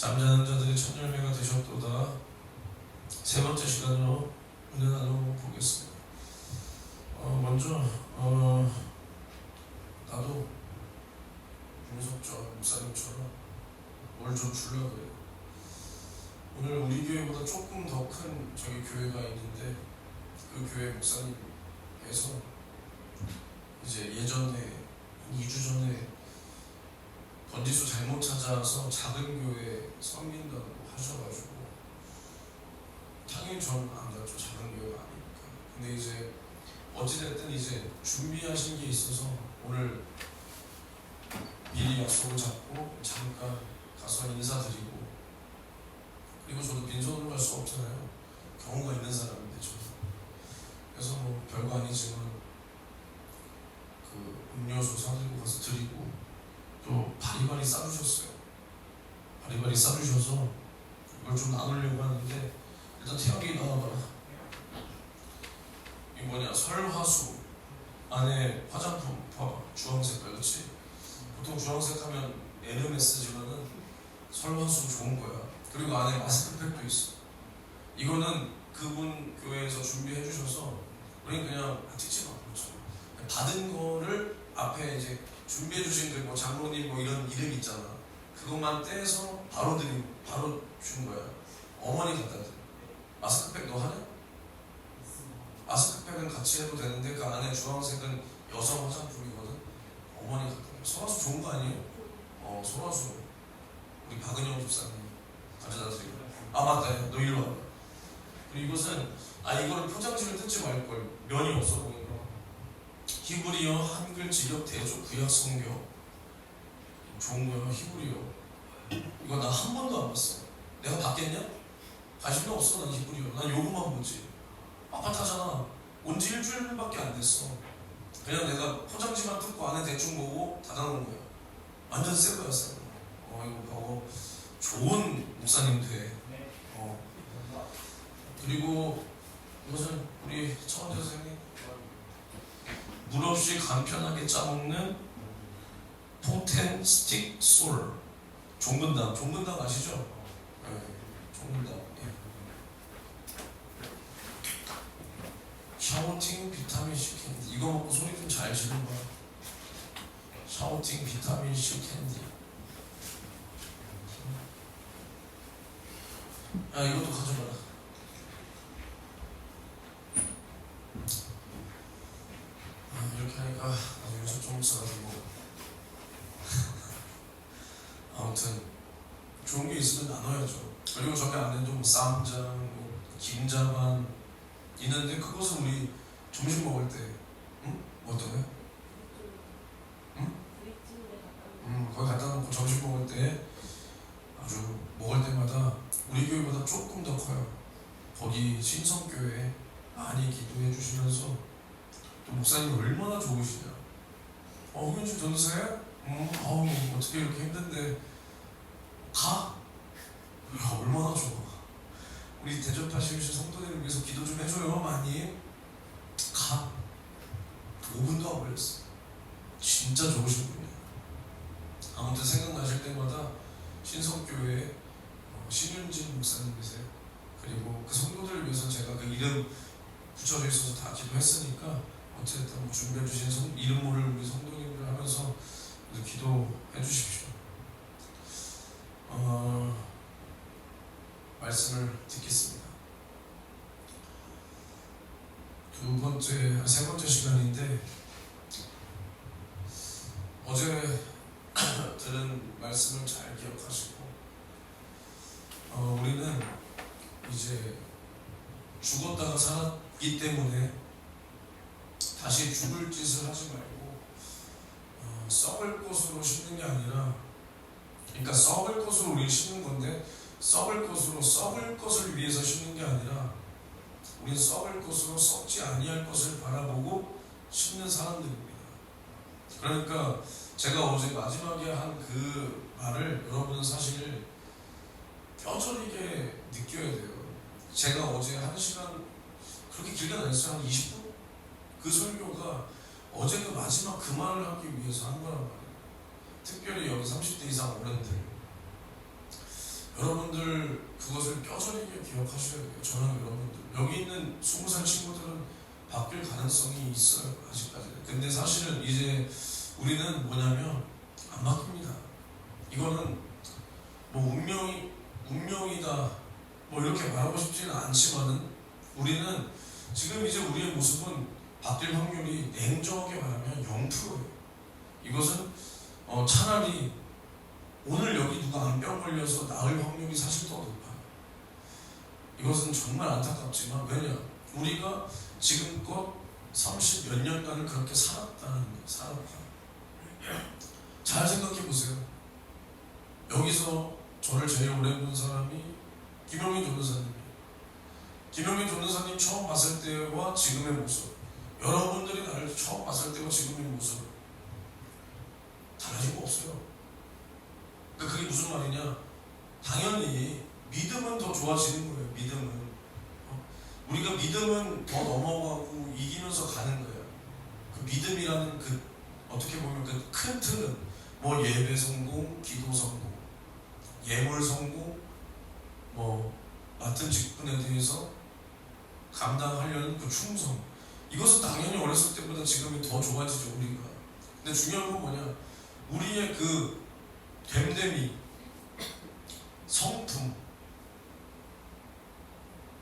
잠자는 자들이 천열매가 되셨도다. 세 번째 시간으로 은혜 나누어 보겠습니다. 먼저 나도 윤석철 목사님처럼 뭘 좀 주려고 그래요. 오늘 우리 교회보다 조금 더 큰 저희 교회가 있는데 그 교회 목사님께서 이제 예전에 2주 전에 번지수 잘못 찾아서 작은 교회 섬긴다고 하셔가지고 당연히 저는 안 갔죠. 작은 교회가 아니니까. 근데 이제 어찌됐든 이제 준비하신 게 있어서 오늘 미리 약속을 잡고 잠깐 가서 인사드리고, 그리고 저도 빈손으로 갈 수 없잖아요. 경우가 있는 사람인데 저는. 그래서 뭐 별거 아니지만 그 음료수 사들고 가서 드리고, 또 바리바리 싸주셨어요. 바리바리 싸주셔서 이걸 좀 나누려고 하는데, 일단 태영이 나와봐라. 이게 뭐냐, 설화수 안에 화장품 봐봐. 주황색깔, 그렇지? 보통 주황색 하면 에르메스지만은 설화수 좋은 거야. 그리고 안에 마스크팩도 있어. 이거는 그분 교회에서 준비해 주셔서 우리는 그냥 찍지 마. 그렇죠? 받은 거를 앞에 이제 준비해 주신 뭐 장로님 뭐 이런 이름 있잖아. 그것만 떼서 바로 준 거야. 어머니 갖다 드. 마스크팩 너 하냐? 마스크팩은 같이 해도 되는데 그 안에 주황색은 여성 화장품이거든. 어머니 갖다 드. 소라수 좋은 거 아니에요? 소라수 우리 박은영 집사님 가져다 드리고. 아 맞다, 너 일로 와봐. 그리고 이것은 이걸 포장지를 뜯지 말걸. 면이 없어 보이니까. 히브리어 한글 직역 대조 구약 성경 좋은 거야. 히브리어 이거 나 한 번도 안 봤어. 내가 봤겠냐? 관심도 없어. 난 히브리어. 난 요거만 보지. 빳빳하잖아. 온지 일주일밖에 안 됐어. 그냥 내가 포장지만 뜯고 안에 대충 보고 닫아놓은 거야. 완전 새 거야, 새 거. 이거 좋은 목사님 돼. 그리고 이것은 우리 차원재 선생님 물 없이 간편하게 짜먹는 포텐 스틱 솔. 종근당 아시죠? 네, 종근당. 샤오팅 비타민C 캔디. 이거 먹고 소리 좀 잘 지른 거야. 샤오팅 비타민C 캔디. 이것도 가져가라. 이렇게 하니까 나중에 저쪽 목사가 되고. 아무튼 좋은 게 있으면 나눠야죠. 그리고 저기 안에도 뭐 쌈장, 김자반 있는데 그것은 우리 점심 먹을 때, 어떤 애? 거기 갖다 놓고 점심 먹을 때 아주 먹을 때마다 우리 교회보다 조금 더 커요. 거기 신성교회 많이 기도해 주시면서 또 목사님 얼마나 좋으시냐. 훈주 전도사야? 어떻게 이렇게 힘든데 가? 야, 얼마나 좋아. 우리 대접하시는 성도님을 위해서 기도 좀 해줘요. 많이 가. 5분도 안 걸렸어. 진짜 좋으신 분이에요. 아무튼 생각나실 때마다 신성교회 신윤진 목사님이세요. 그리고 그 성도들을 위해서 제가 그 이름 붙여져 있어서 다 기도했으니까 어쨌든 뭐 준비해 주신 이름 모를 우리 성도님들 하면서 기도해 주십시오. 말씀을 듣겠습니다. 세 번째 시간인데, 어제 들은 말씀을 잘 기억하시고, 우리는 이제 죽었다가 살았기 때문에 다시 죽을 짓을 하지 말고 썩을 것으로 심는 게 아니라, 그러니까 썩을 것으로 우리 심는 건데 썩을 것으로 썩을 것을 위해서 심는 게 아니라 우린 썩을 것으로 썩지 아니할 것을 바라보고 심는 사람들입니다. 그러니까 제가 어제 마지막에 한 그 말을 여러분은 사실 뼈저리게 느껴야 돼요. 제가 어제 1시간 그렇게 길게 안 했어요. 한 20분? 그 설교가 어제 그 마지막 그 말을 하기 위해서 한 거란 말이에요. 특별히 여기 30대 이상 어른들, 그것을 뼈저리게 기억하셔야 돼요. 저랑 여러분들 여기 있는 20살 친구들은 바뀔 가능성이 있어요. 아직까지는. 근데 사실은 이제 우리는 뭐냐면 안 바뀝니다. 이거는 뭐 운명이다 뭐 이렇게 말하고 싶지는 않지만은 우리는 지금 이제 우리의 모습은 바뀔 확률이 냉정하게 말하면 0%예요. 이것은 차라리 오늘 여기 누가 암병 걸려서 나을 확률이 사실 더 높아요. 이것은 정말 안타깝지만 왜냐? 우리가 지금껏 30 몇 년간을 그렇게 살았다는 거예요. 살았다. 잘 생각해 보세요. 여기서 저를 제일 오래 본 사람이 김용민 전도사님이에요. 김용민 전도사님 처음 봤을 때와 지금의 모습, 여러분들이 나를 처음 봤을 때와 지금의 모습 달라진 거 없어요. 그러니까 그게 무슨 말이냐? 당연히 믿음은 더 좋아지는 거예요. 믿음은 우리가 믿음은 더 넘어가고 이기면서 가는 거예요. 그 믿음이라는 그 어떻게 보면 그 큰 틀은 뭐 예배 성공, 기도 성공, 예물 성공, 뭐 맡은 직분에 대해서 감당하려는 그 충성. 이것은 당연히 어렸을 때보다 지금이 더 좋아지죠 우리가. 근데 중요한 건 뭐냐? 우리의 그 됨됨이, 성품,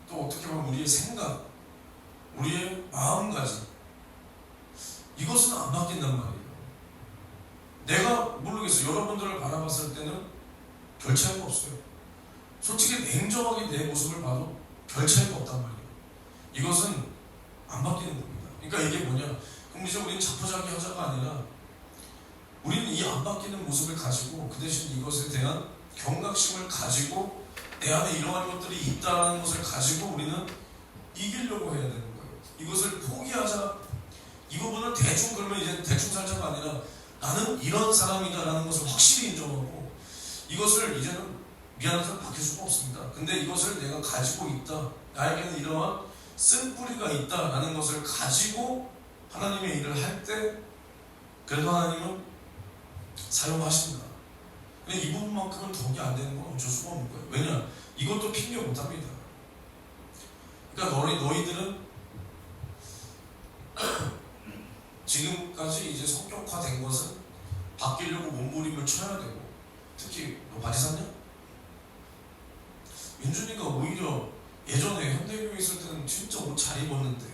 또 어떻게 보면 우리의 생각, 우리의 마음가짐, 이것은 안 바뀐단 말이에요. 내가 모르겠어요. 여러분들을 바라봤을 때는 별 차이가 없어요. 솔직히 냉정하게 내 모습을 봐도 별 차이가 없단 말이에요. 이것은 안 바뀌는 겁니다. 그러니까 이게 뭐냐? 그럼 이제 우리는 자포자기 하자가 아니라 우리는 이 안 바뀌는 모습을 가지고 그 대신 이것에 대한 경각심을 가지고 내 안에 이러한 것들이 있다는 것을 가지고 우리는 이기려고 해야 되는 거예요. 이것을 포기하자. 이 부분을 대충 그러면 이제 대충 살자가 아니라 나는 이런 사람이다라는 것을 확실히 인정하고 이것을 이제는 미안해서 바뀔 수가 없습니다. 근데 이것을 내가 가지고 있다. 나에게는 이러한 쓴뿌리가 있다라는 것을 가지고 하나님의 일을 할 때 그래도 하나님은 사용하신다. 근데 이 부분만큼은 덕이 안 되는 건 어쩔 수가 없는 거예요. 왜냐? 이것도 핑계 못 합니다. 그러니까 너희들은 지금까지 이제 성격화된 것은 바뀌려고 몸부림을 쳐야 되고, 특히 너 바지 샀냐? 민준이가 오히려 예전에 현대교회 있을 때는 진짜 옷 잘 입었는데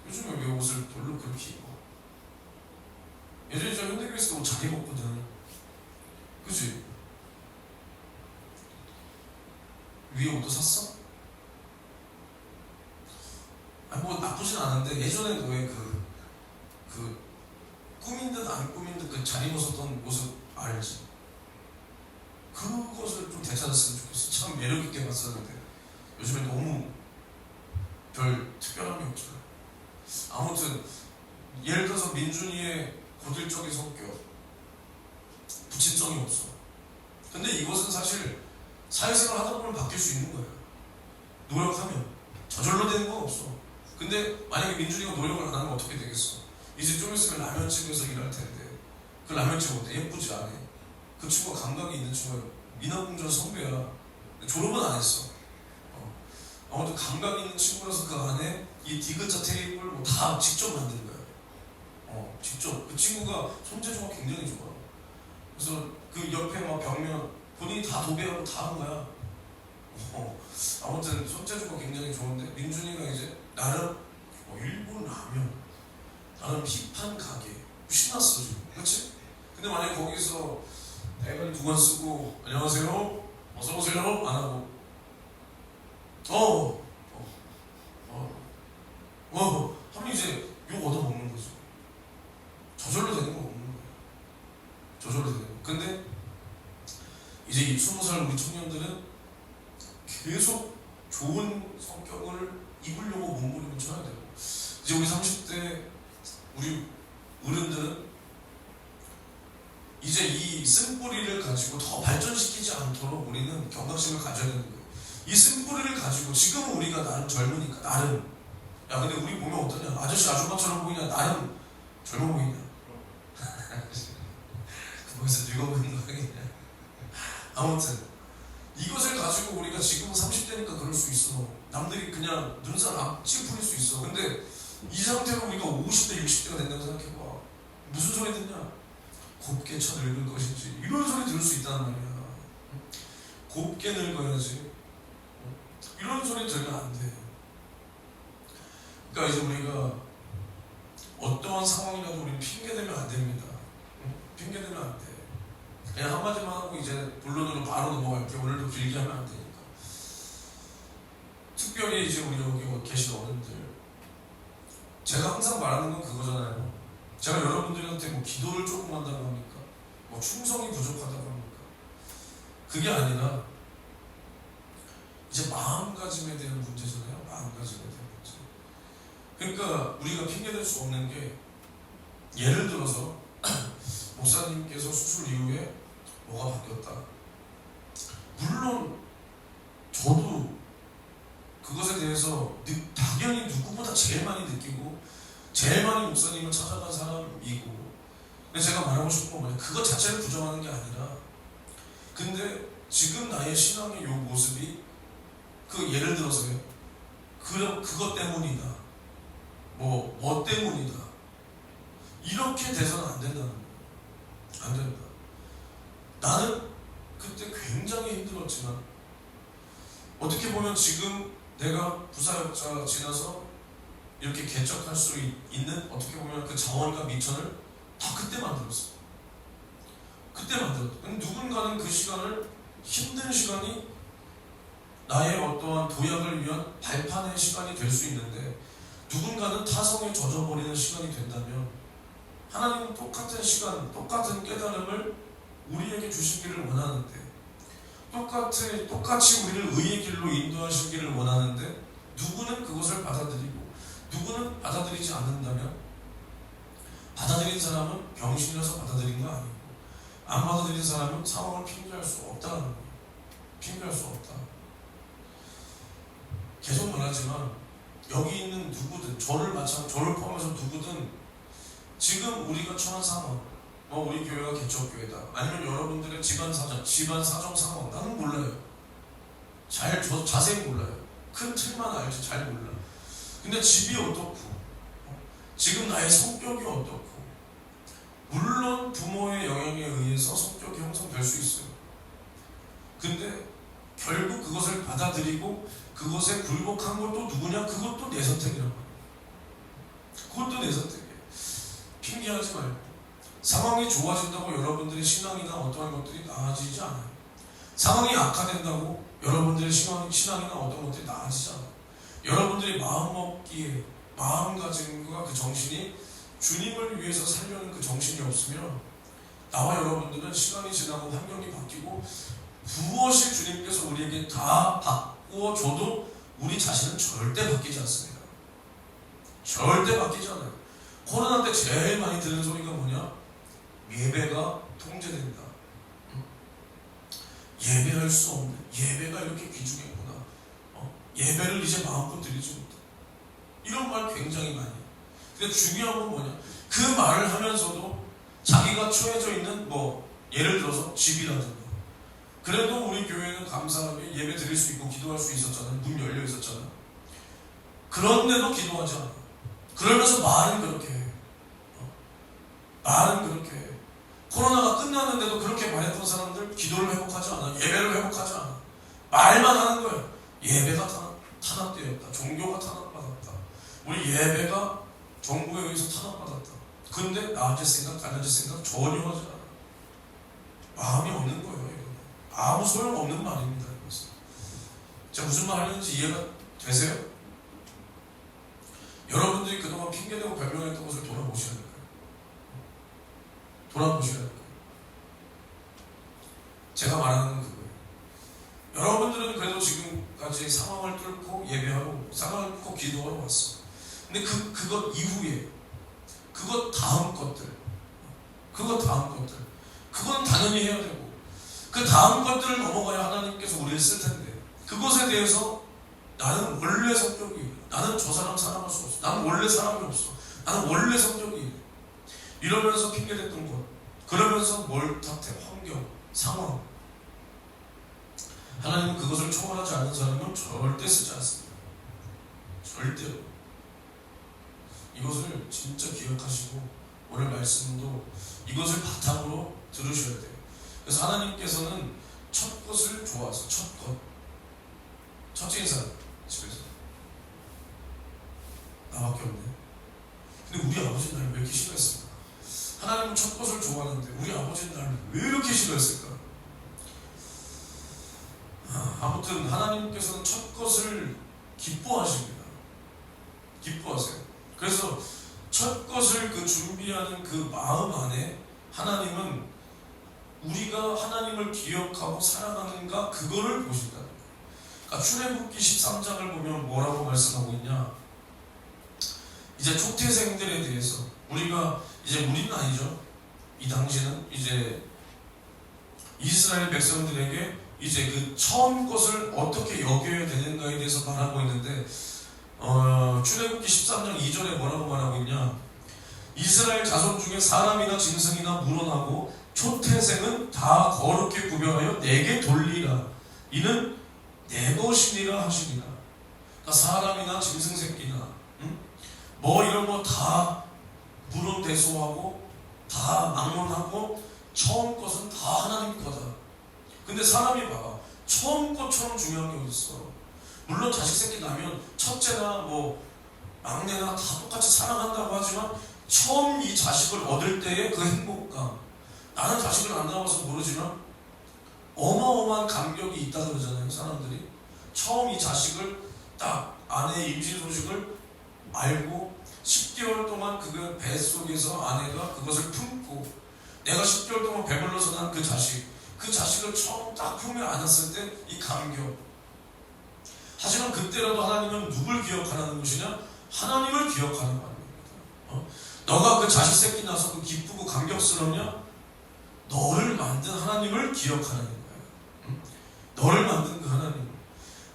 요즘에 왜 옷을 별로 그렇게 입어? 예전에 저 현대교회 있을 때 옷 잘 입었거든. 그치? 위에 옷도 샀어? 아니 뭐 나쁘진 않은데 예전에 너의 그 꾸민 듯 안 꾸민 듯 그 잘 입었었던 모습 알지? 그것을 좀 되찾았으면 좋겠어. 참 매력있게 봤었는데 요즘에 너무 별 특별함이 없잖아. 아무튼 예를 들어서 민준이의 고질적인 성격, 부침성이 없어. 근데 이것은 사실 사회생활 하다 보면 바뀔 수 있는 거예요. 노력하면 저절로 되는 건 없어. 근데 만약에 민준이가 노력을 안 하면 어떻게 되겠어? 이제 좀 있으면 라면집에서 일할 텐데 그 라면집 어때? 예쁘지 않아? 그 친구가 감각이 있는 친구야. 미나공전 선배야. 졸업은 안 했어. 아무튼 감각 있는 친구라서 그 안에 이 디귿자 테이블 뭐 다 직접 만든 거야. 직접. 그 친구가 손재주가 굉장히 좋아. 그래서 그 옆에 막 벽면 본인이 다 도배하고 다 한 거야. 아무튼 손재주가 굉장히 좋은데 민준이가 이제 나름 일본 라면, 나름 힙한 가게 신났어 지금. 그렇지? 근데 만약에 거기서 대가리 2번 쓰고 안녕하세요, 어서 오세요 안 하고 하면 이제 욕 얻어 먹는 거죠. 저절로 되는 거 없는 거예요. 저절로 되는 거. 근데 이제 이 20살 우리 청년들은 계속 좋은 성격을 입으려고 몸부림을 쳐야 되고, 이제 우리 30대 우리 어른들은 이제 이 쓴뿌리를 가지고 더 발전시키지 않도록 우리는 경각심을 가져야 되는 거예요. 이 쓴뿌리를 가지고 지금 우리가 나름 젊으니까 나름 야 근데 우리 보면 어떠냐? 아저씨 아줌마처럼 보이냐? 나름 젊어 보이냐? 그 거기서 늙어 보이는 거 아니냐? 아무튼 이것을 가지고 우리가 지금은 30대니까 그럴 수 있어. 남들이 그냥 눈살 안 찌푸릴 수 있어. 근데 이 상태로 우리가 50대, 60대가 된다고 생각해봐. 무슨 소리 듣냐? 곱게 쳐 늙을 것이지. 이런 소리 들을 수 있다는 말이야. 곱게 늙어야지. 이런 소리 들으면 안 돼. 그러니까 이제 우리가 어떠한 상황이라도 우리는 핑계대면 안 됩니다. 핑계대면 안 돼. 그냥 한마디만 하고 이제 본론으로 바로 넘어갈게요. 오늘도 길게 하면 안 되니까. 특별히 이제 우리 여기 계신 어른들, 제가 항상 말하는 건 그거잖아요. 제가 여러분들한테 뭐 기도를 조금 한다고 합니까? 뭐 충성이 부족하다고 합니까? 그게 아니라 이제 마음가짐에 대한 문제잖아요. 마음가짐에 대한 문제. 그러니까 우리가 핑계댈 수 없는 게, 예를 들어서 목사님께서 수술 이후에 뭐가 바뀌었다. 물론 저도 그것에 대해서 당연히 누구보다 제일 많이 느끼고 제일 많이 목사님을 찾아간 사람이고, 근데 제가 말하고 싶은 건 뭐냐, 그것 자체를 부정하는 게 아니라, 근데 지금 나의 신앙의 요 모습이 예를 들어서요, 그것 때문이다, 뭐 때문이다, 이렇게 돼서는 안 된다는 거예요. 안 된다. 나는 그때 굉장히 힘들었지만, 어떻게 보면 지금 내가 부사역자 지나서 이렇게 개척할 수 있는, 어떻게 보면 그 자원과 미천을 다 그때 만들었어. 그때 만들었어. 누군가는 그 시간을, 힘든 시간이 나의 어떠한 도약을 위한 발판의 시간이 될 수 있는데, 누군가는 타성에 젖어버리는 시간이 된다면, 하나님은 똑같은 시간, 똑같은 깨달음을 우리에게 주시기를 원하는데, 똑같이 우리를 의의 길로 인도하시기를 원하는데, 누구는 그것을 받아들이고 누구는 받아들이지 않는다면, 받아들인 사람은 병신이라서 받아들인 거 아니고, 안 받아들인 사람은 상황을 핑계할 수 없다는 거예요. 핑계할 수 없다. 계속 말하지만 여기 있는 누구든, 저를 포함해서 누구든 지금 우리가 처한 상황, 우리 교회가 개척교회다, 아니면 여러분들의 집안 사정 상황, 나는 몰라요. 자세히 몰라요. 큰 틀만 알지 잘 몰라. 근데 집이 어떻고, 지금 나의 성격이 어떻고, 물론 부모의 영향에 의해서 성격이 형성될 수 있어요. 근데 결국 그것을 받아들이고 그것에 굴복한 것도 누구냐? 그것도 내 선택이란 말이야. 그것도 내 선택이에요. 핑계하지 말고. 상황이 좋아진다고 여러분들의 신앙이나 어떠한 것들이 나아지지 않아요. 상황이 악화된다고 여러분들의 신앙이나 어떤 것들이 나아지지 않아요. 여러분들이 마음먹기에, 마음가짐과 그 정신이 주님을 위해서 살려는 그 정신이 없으면, 나와 여러분들은 시간이 지나고 환경이 바뀌고 무엇이 주님께서 우리에게 다 바꾸어줘도 우리 자신은 절대 바뀌지 않습니다. 절대 바뀌지 않아요. 코로나 때 제일 많이 들은 소리가 뭐냐? 예배가 통제된다. 예배할 수 없는, 예배가 이렇게 귀중했구나. 예배를 이제 마음껏 드리지 못해. 이런 말 굉장히 많이 해요. 근데 중요한 건 뭐냐? 그 말을 하면서도 자기가 처해져 있는, 예를 들어서 집이라든가, 그래도 우리 교회는 감사하게 예배 드릴 수 있고 기도할 수 있었잖아요. 문 열려 있었잖아요. 그런데도 기도하지 않아. 그러면서 말은 그렇게 해. 말은 그렇게 해. 코로나가 끝났는데도 그렇게 말했던 사람들 기도를 회복하지 않아. 예배를 회복하지 않아. 말만 하는 거예요. 예배가 탄압되었다. 종교가 탄압받았다. 우리 예배가 정부에 의해서 탄압받았다. 근데 나아질 생각, 달라질 생각 전혀 하지 않아. 마음이 없는 거예요. 이거는. 아무 소용없는 말입니다. 이것은. 제가 무슨 말 하는지 이해가 되세요? 여러분들이 그동안 핑계대고 변명했던 것을 돌아보셔야 될까요? 돌아보셔야 될까요? 제가 말하는 건 그거예요. 여러분들은 그래도 지금까지 상황을 뚫고 예배하고, 상황을 뚫고 기도하러 왔어. 근데 그것 이후에, 그것 다음 것들, 그건 당연히 해야 되고, 그 다음 것들을 넘어가야 하나님께서 우리를 쓸 텐데, 그것에 대해서 나는 원래 성격이, 나는 저 사람 사랑할 수 없어, 나는 원래 사람이 없어, 나는 원래 성격이, 이러면서 핑계댔던 것, 그러면서 뭘 탓해? 환경, 상황. 하나님은 그것을 초월하지 않는 사람은 절대 쓰지 않습니다. 절대로. 이것을 진짜 기억하시고 오늘 말씀도 이것을 바탕으로 들으셔야 돼요. 그래서 하나님께서는 첫 것을 좋아하세요. 첫 것. 첫째 인사 집에서 나밖에 없네. 근데 우리 아버지는 나를 왜 이렇게 싫어했을까? 하나님은 첫 것을 좋아하는데 우리 아버지는 나를 왜 이렇게 싫어했을까? 아무튼 하나님께서는 첫 것을 기뻐하십니다. 기뻐하세요. 그래서 첫 것을 그 준비하는 그 마음 안에 하나님은 우리가 하나님을 기억하고 사랑하는가 그거를 보신다는 거예요. 그러니까 출애굽기 13장을 보면 뭐라고 말씀하고 있냐? 이제 초태생들에 대해서 우리는 아니죠. 이 당시는 이제 이스라엘 백성들에게 이제 그 처음 것을 어떻게 여겨야 되는가에 대해서 말하고 있는데 출애굽기 13장 2절에 뭐라고 말하고 있냐? 이스라엘 자손 중에 사람이나 짐승이나 물어나고 초태생은 다 거룩히 구별하여 내게 돌리라. 이는 내 것이니라 하시니라. 그러니까 사람이나 짐승 새끼나 뭐 이런 거 다 물어대소하고 다 막론하고 처음 것은 다 하나님 거다. 근데 사람이 봐봐. 처음 것처럼 중요한 게 어딨어. 물론 자식 새끼 나면 첫째나 뭐 막내나 다 똑같이 사랑한다고 하지만 처음 이 자식을 얻을 때의 그 행복감, 나는 자식을 안 낳아서 모르지만 어마어마한 감격이 있다 그러잖아요. 사람들이 처음 이 자식을 딱 아내의 임신 소식을 알고 10개월 동안 그 뱃속에서 아내가 그것을 품고 내가 10개월 동안 배불러서 난 그 자식을 처음 딱 품에 안았을 때 이 감격. 하지만 그때라도 하나님은 누굴 기억하라는 것이냐? 하나님을 기억하는 거 아닙니까? 너가 그 자식 새끼 나서 그 기쁘고 감격스럽냐? 너를 만든 하나님을 기억하는 거예요. 너를 만든 그 하나님.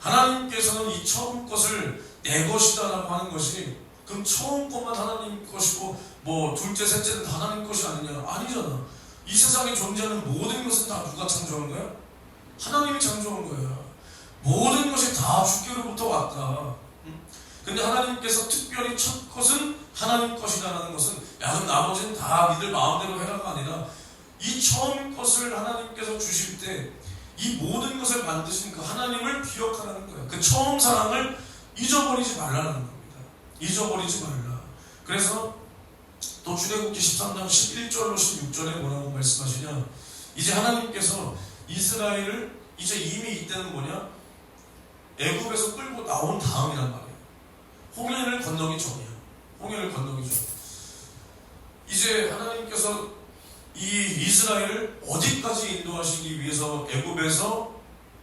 하나님께서는 이 처음 것을 내 것이다라고 하는 것이 그럼 처음 것만 하나님 것이고 뭐 둘째 셋째는 다 하나님 것이 아니냐? 아니잖아. 이 세상에 존재하는 모든 것은 다 누가 창조한 거야? 하나님이 창조한 거야. 모든 것이 다 주께로부터 왔다. 근데 하나님께서 특별히 첫 것은 하나님 것이다라는 것은 야 그럼 나머지는 다 니들 마음대로 해라가 아니라 이 처음 것을 하나님께서 주실 때 이 모든 것을 만드신 그 하나님을 기억하라는 거예요. 그 처음 사랑을 잊어버리지 말라는 겁니다. 잊어버리지 말라. 그래서 또 출애굽기 13장 11절로 16절에 뭐라고 말씀하시냐? 이제 하나님께서 이스라엘을 이제 이미 이때는 뭐냐? 애굽에서 끌고 나온 다음이란 말이에요. 홍해를 건너기 전이야. 홍해를 건너기 전. 이제 하나님께서 이 이스라엘을 어디까지 인도하시기 위해서 애굽에서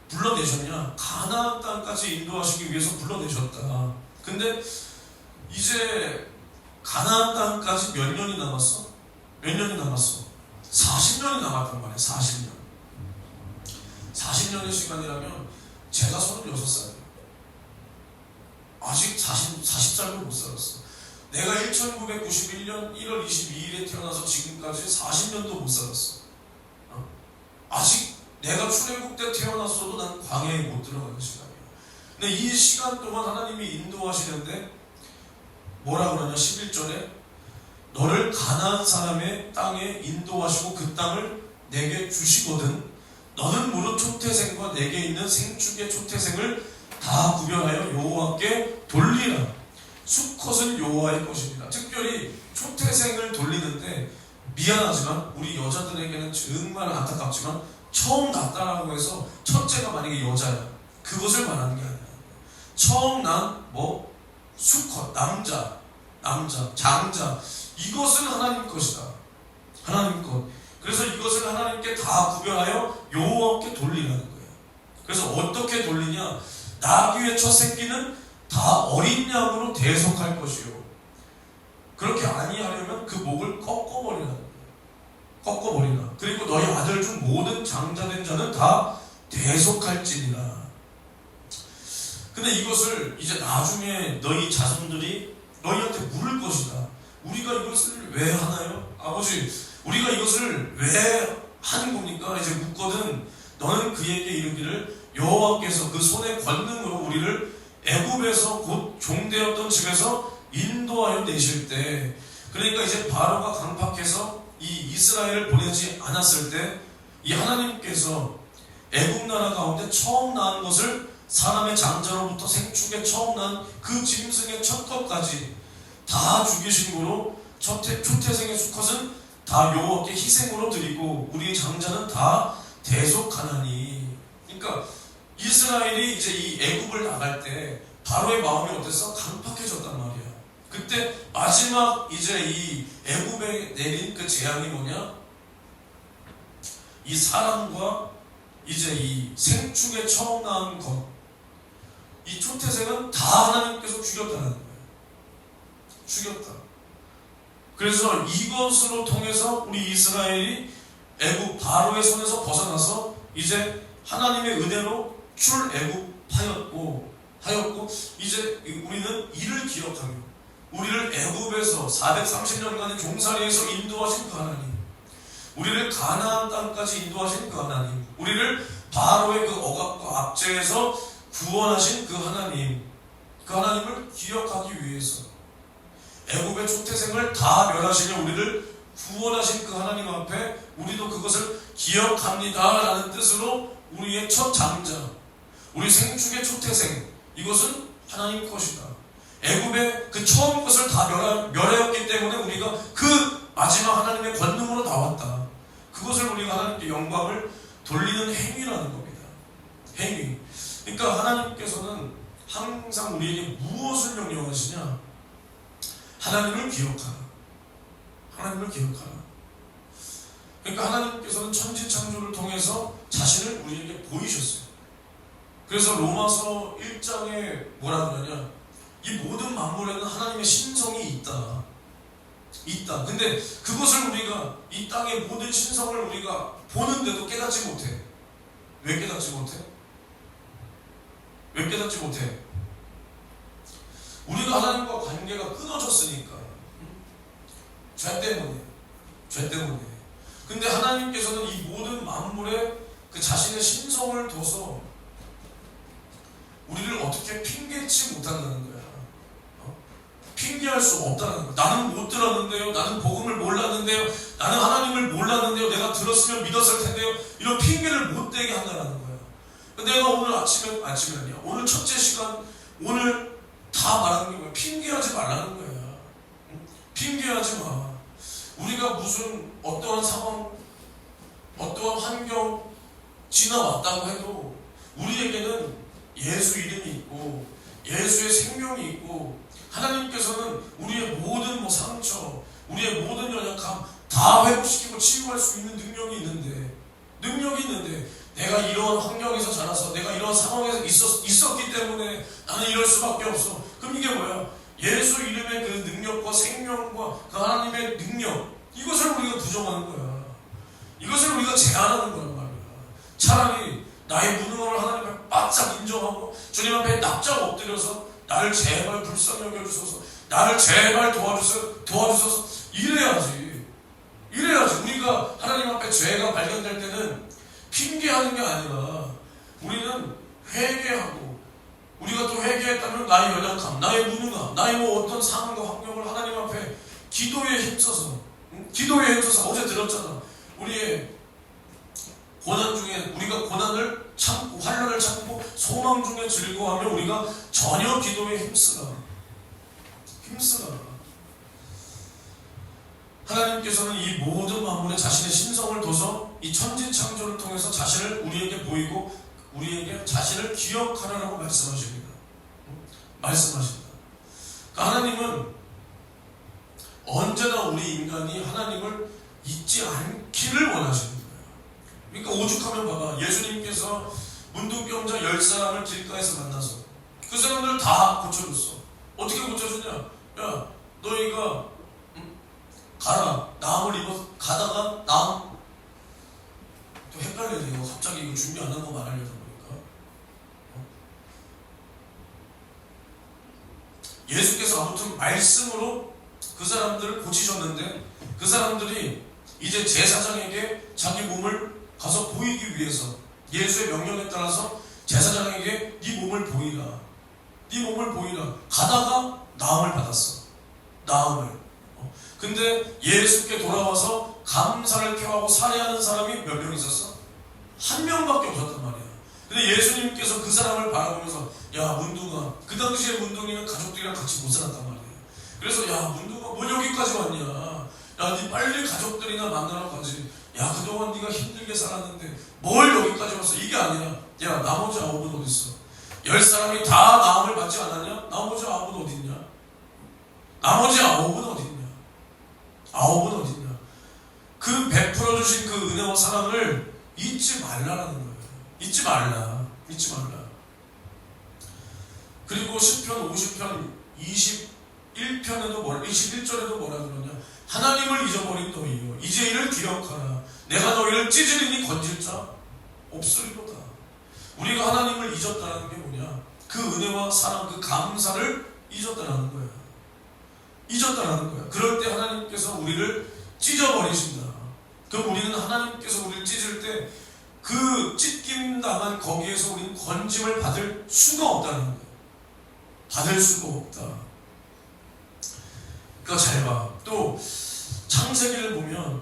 불러내셨냐? 가나안 땅까지 인도하시기 위해서 불러내셨다. 근데 이제 가나안 땅까지 몇 년이 남았어? 몇 년이 남았어? 40년이 남았단 말이야. 40년. 40년의 시간이라면 제가 36살이에요. 아직 40살도 못 살았어. 내가 1991년 1월 22일에 태어나서 지금까지 40년도 못 살았어. 아직 내가 출애굽 때 태어났어도 난 광야에 못 들어가는 시간이야. 근데 이 시간 동안 하나님이 인도하시는데 뭐라 그러냐? 11절에 너를 가나안 사람의 땅에 인도하시고 그 땅을 내게 주시거든 너는 무릇 초태생과 내게 있는 생축의 초태생을 다 구별하여 여호와께 돌리라. 수컷은 여호와의 것입니다. 특별히 초태생을 돌리는데 미안하지만 우리 여자들에게는 정말 안타깝지만 처음 낳았다라고 해서 첫째가 만약에 여자야 그것을 말하는 게 아니야. 처음 난 뭐 수컷 남자 장자 이것은 하나님 것이다. 하나님 것. 그래서 이것을 하나님께 다 구별하여 여호와께 돌리라는 거예요. 그래서 어떻게 돌리냐? 나귀의 첫 새끼는 다 어린 양으로 대속할 것이요. 그렇게 아니하려면 그 목을 꺾어버리라는 거예요. 꺾어버리라. 그리고 너희 아들 중 모든 장자된 자는 다 대속할지니라. 근데 이것을 이제 나중에 너희 자손들이 너희한테 물을 것이다. 우리가 이것을 왜 하나요? 아버지, 우리가 이것을 왜 하는 겁니까? 이제 묻거든. 너는 그에게 이르기를 여호와께서 그 손의 권능으로 우리를 애굽에서 곧 종되었던 집에서 인도하여 내실 때, 그러니까 이제 바로가 강팍해서 이 이스라엘을 보내지 않았을 때 이 하나님께서 애굽 나라 가운데 처음 낳은 것을 사람의 장자로부터 생축에 처음 낳은 그 짐승의 첫 것까지 다 죽이신 거로 초태생의 수컷은 다 여호와께 희생으로 드리고 우리 장자는 다 대속하나니. 그러니까 이스라엘이 이제 이 애굽을 나갈 때 바로의 마음이 어땠어? 강팍해졌단 말이야. 그때 마지막 이제 이 애굽에 내린 그 재앙이 뭐냐? 이 사람과 이제 이 생축에 처음 낳은 것, 이 초태생은 다 하나님께서 죽였다는 거예요. 죽였다. 그래서 이것으로 통해서 우리 이스라엘이 애굽 바로의 손에서 벗어나서 이제 하나님의 은혜로 출애굽하였고 이제 우리는 이를 기억하며 우리를 애굽에서 430년간의 종살이에서 인도하신 그 하나님, 우리를 가나안 땅까지 인도하신 그 하나님, 우리를 바로의 그 억압과 압제에서 구원하신 그 하나님, 그 하나님을 기억하기 위해서 애굽의 초태생을 다 멸하시며 우리를 구원하신 그 하나님 앞에 우리도 그것을 기억합니다 라는 뜻으로 우리의 첫 장자, 우리 생축의 초태생, 이것은 하나님 것이다. 애굽의 그 처음 것을 다 멸하였기 때문에 우리가 그 마지막 하나님의 권능으로 나왔다. 그것을 우리가 하나님께 영광을 돌리는 행위라는 겁니다. 행위. 그러니까 하나님께서는 항상 우리에게 무엇을 명령하시냐? 하나님을 기억하라. 하나님을 기억하라. 그러니까 하나님께서는 천지창조를 통해서 자신을 우리에게 보이셨어요. 그래서 로마서 1장에 뭐라 그러냐? 이 모든 만물에는 하나님의 신성이 있다. 근데 그것을 우리가 이 땅의 모든 신성을 우리가 보는데도 깨닫지 못해. 왜 깨닫지 못해? 왜 깨닫지 못해? 우리가 하나님과 관계가 끊어졌으니까. 죄 때문에. 근데 하나님께서는 이 모든 만물에 그 자신의 신성을 둬서 우리를 어떻게 핑계치 못한다는 거야. 핑계할 수 없다는 거야. 나는 못 들었는데요. 나는 복음을 몰랐는데요. 나는 하나님을 몰랐는데요. 내가 들었으면 믿었을 텐데요. 이런 핑계를 못 대게 한다는 거야. 내가 오늘 아침에 아니야. 오늘 첫째 시간 오늘 다 말하는 게 뭐야? 핑계하지 말라는 거야. 핑계하지 마. 우리가 무슨 어떠한 상황, 어떠한 환경 지나왔다고 해도 우리에게는 예수 이름이 있고 예수의 생명이 있고 하나님께서는 우리의 모든 상처, 우리의 모든 연약함 다 회복시키고 치유할 수 있는 능력이 있는데 내가 이런 환경에서 자라서 내가 이런 상황에서 있었기 때문에 나는 이럴 수밖에 없어. 그럼 이게 뭐야? 예수 이름의 그 능력과 생명과 그 하나님의 능력, 이것을 우리가 부정하는 거야. 이것을 우리가 제한하는 거란 말이야. 차라리 나의 무능함을 하나님 앞에 바짝 인정하고 주님 앞에 납작 엎드려서 나를 제발 불쌍히 여겨주소서, 나를 제발 도와주소서 이래야지. 우리가 하나님 앞에 죄가 발견될 때는 핑계하는 게 아니라 우리는 회개하고, 우리가 또 회개했다면 나의 연약함, 나의 무능함, 나의 어떤 상황과 환경을 하나님 앞에 기도에 힘써서 어제 들었잖아. 우리의 고난 중에 우리가 고난을 참고 환난을 참고 소망 중에 즐거워하며 우리가 전혀 기도에 힘쓰라. 하나님께서는 이 모든 만물에 자신의 신성을 둬서 이 천지창조를 통해서 자신을 우리에게 보이고 우리에게 자신을 기억하라고 말씀하십니다. 그러니까 하나님은 언제나 우리 인간이 하나님을 잊지 않기를 원하시는 거예요. 그러니까 오죽하면 봐봐. 예수님께서 문둥병자 10사람을 길가에서 만나서 그 사람들을 다 고쳐줬어. 어떻게 고쳐주냐? 야, 너희가 가라. 나음을 입어서 가다가 나음 또 헷갈려요. 갑자기 이거 준비 안 한 거 말하려다 보니까 예수께서 아무튼 말씀으로 그 사람들을 고치셨는데 그 사람들이 이제 제사장에게 자기 몸을 가서 보이기 위해서 예수의 명령에 따라서 제사장에게 네 몸을 보이라, 네 몸을 보이라. 가다가 나음을 받았어. 나음을. 근데 예수께 돌아와서 감사를 표하고 살해하는 사람이 몇 명 있었어? 한 명밖에 없었단 말이야. 근데 예수님께서 그 사람을 바라보면서 야 문둥아, 그 당시에 문둥이는 가족들이랑 같이 못 살았단 말이야. 그래서 야 문둥아 뭐 여기까지 왔냐, 야 네 빨리 가족들이나 만나러 가지, 야 그동안 네가 힘들게 살았는데 뭘 여기까지 왔어. 이게 아니라 야 나머지 9은 어디 있어? 10사람이 다 나음을 받지 않았냐? 나머지 9은 어디 있냐? 나머지 9은 어디 있냐? 9은 어디 있냐? 그 베풀어 주신 그 은혜와 사랑을 잊지 말라라는 거예요. 잊지 말라. 잊지 말라. 그리고 시편 50편 21편에도 21절에도 뭐라 그러냐? 하나님을 잊어버린 너희요, 이제 이를 기억하라. 내가 너희를 찢으리니 건질 자 없으리로다. 우리가 하나님을 잊었다는 게 뭐냐? 그 은혜와 사랑, 그 감사를 잊었다는 거야. 잊었다는 거야. 그럴 때 하나님께서 우리를 찢어버리신다. 그럼 우리는 하나님께서 우리를 찢을 때 그 찢김 당한 거기에서 우리는 건짐을 받을 수가 없다는 거야. 받을 수가 없다. 그거 잘 봐. 또 창세기를 보면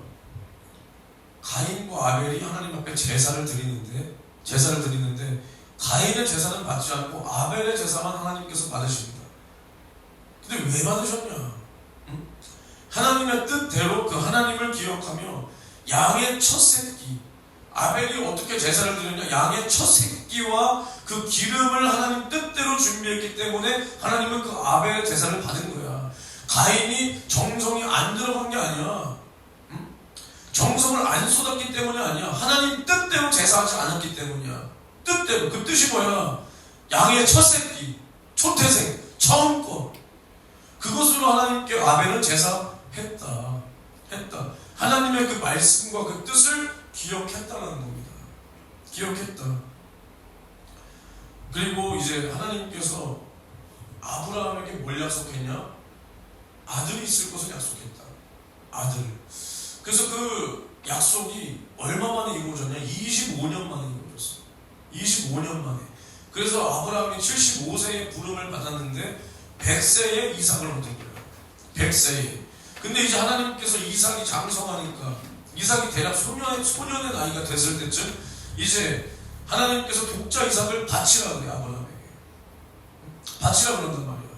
가인과 아벨이 하나님 앞에 제사를 드리는데 가인의 제사는 받지 않고 아벨의 제사만 하나님께서 받으십니다. 근데 왜 받으셨냐? 응? 하나님의 뜻대로 그 하나님을 기억하며 양의 첫 새끼, 아벨이 어떻게 제사를 드렸냐? 양의 첫 새끼와 그 기름을 하나님 뜻대로 준비했기 때문에 하나님은 그 아벨의 제사를 받은 거야. 가인이 정성이 안 들어간 게 아니야. 응? 정성을 안 쏟았기 때문이 아니야. 하나님 뜻대로 제사하지 않았기 때문이야. 뜻대로. 그 뜻이 뭐야? 양의 첫 새끼, 초태생, 처음 거. 그것으로 하나님께 아벨은 제사했다. 하나님의 그 말씀과 그 뜻을 기억했다는 겁니다. 기억했다. 그리고 이제 하나님께서 아브라함에게 뭘 약속했냐? 아들이 있을 것을 약속했다. 아들. 그래서 그 약속이 얼마 만에 이루어졌냐? 25년 만에 이루어졌어. 25년 만에. 그래서 아브라함이 75세에 부름을 받았는데 100세에 이삭을 얻은 거예요. 100세에. 근데 이제 하나님께서 이삭이 장성하니까, 이삭이 대략 소년의 나이가 됐을 때쯤 이제 하나님께서 독자 이삭을 바치라 그래. 아브라함에게 바치라 그런단 말이야.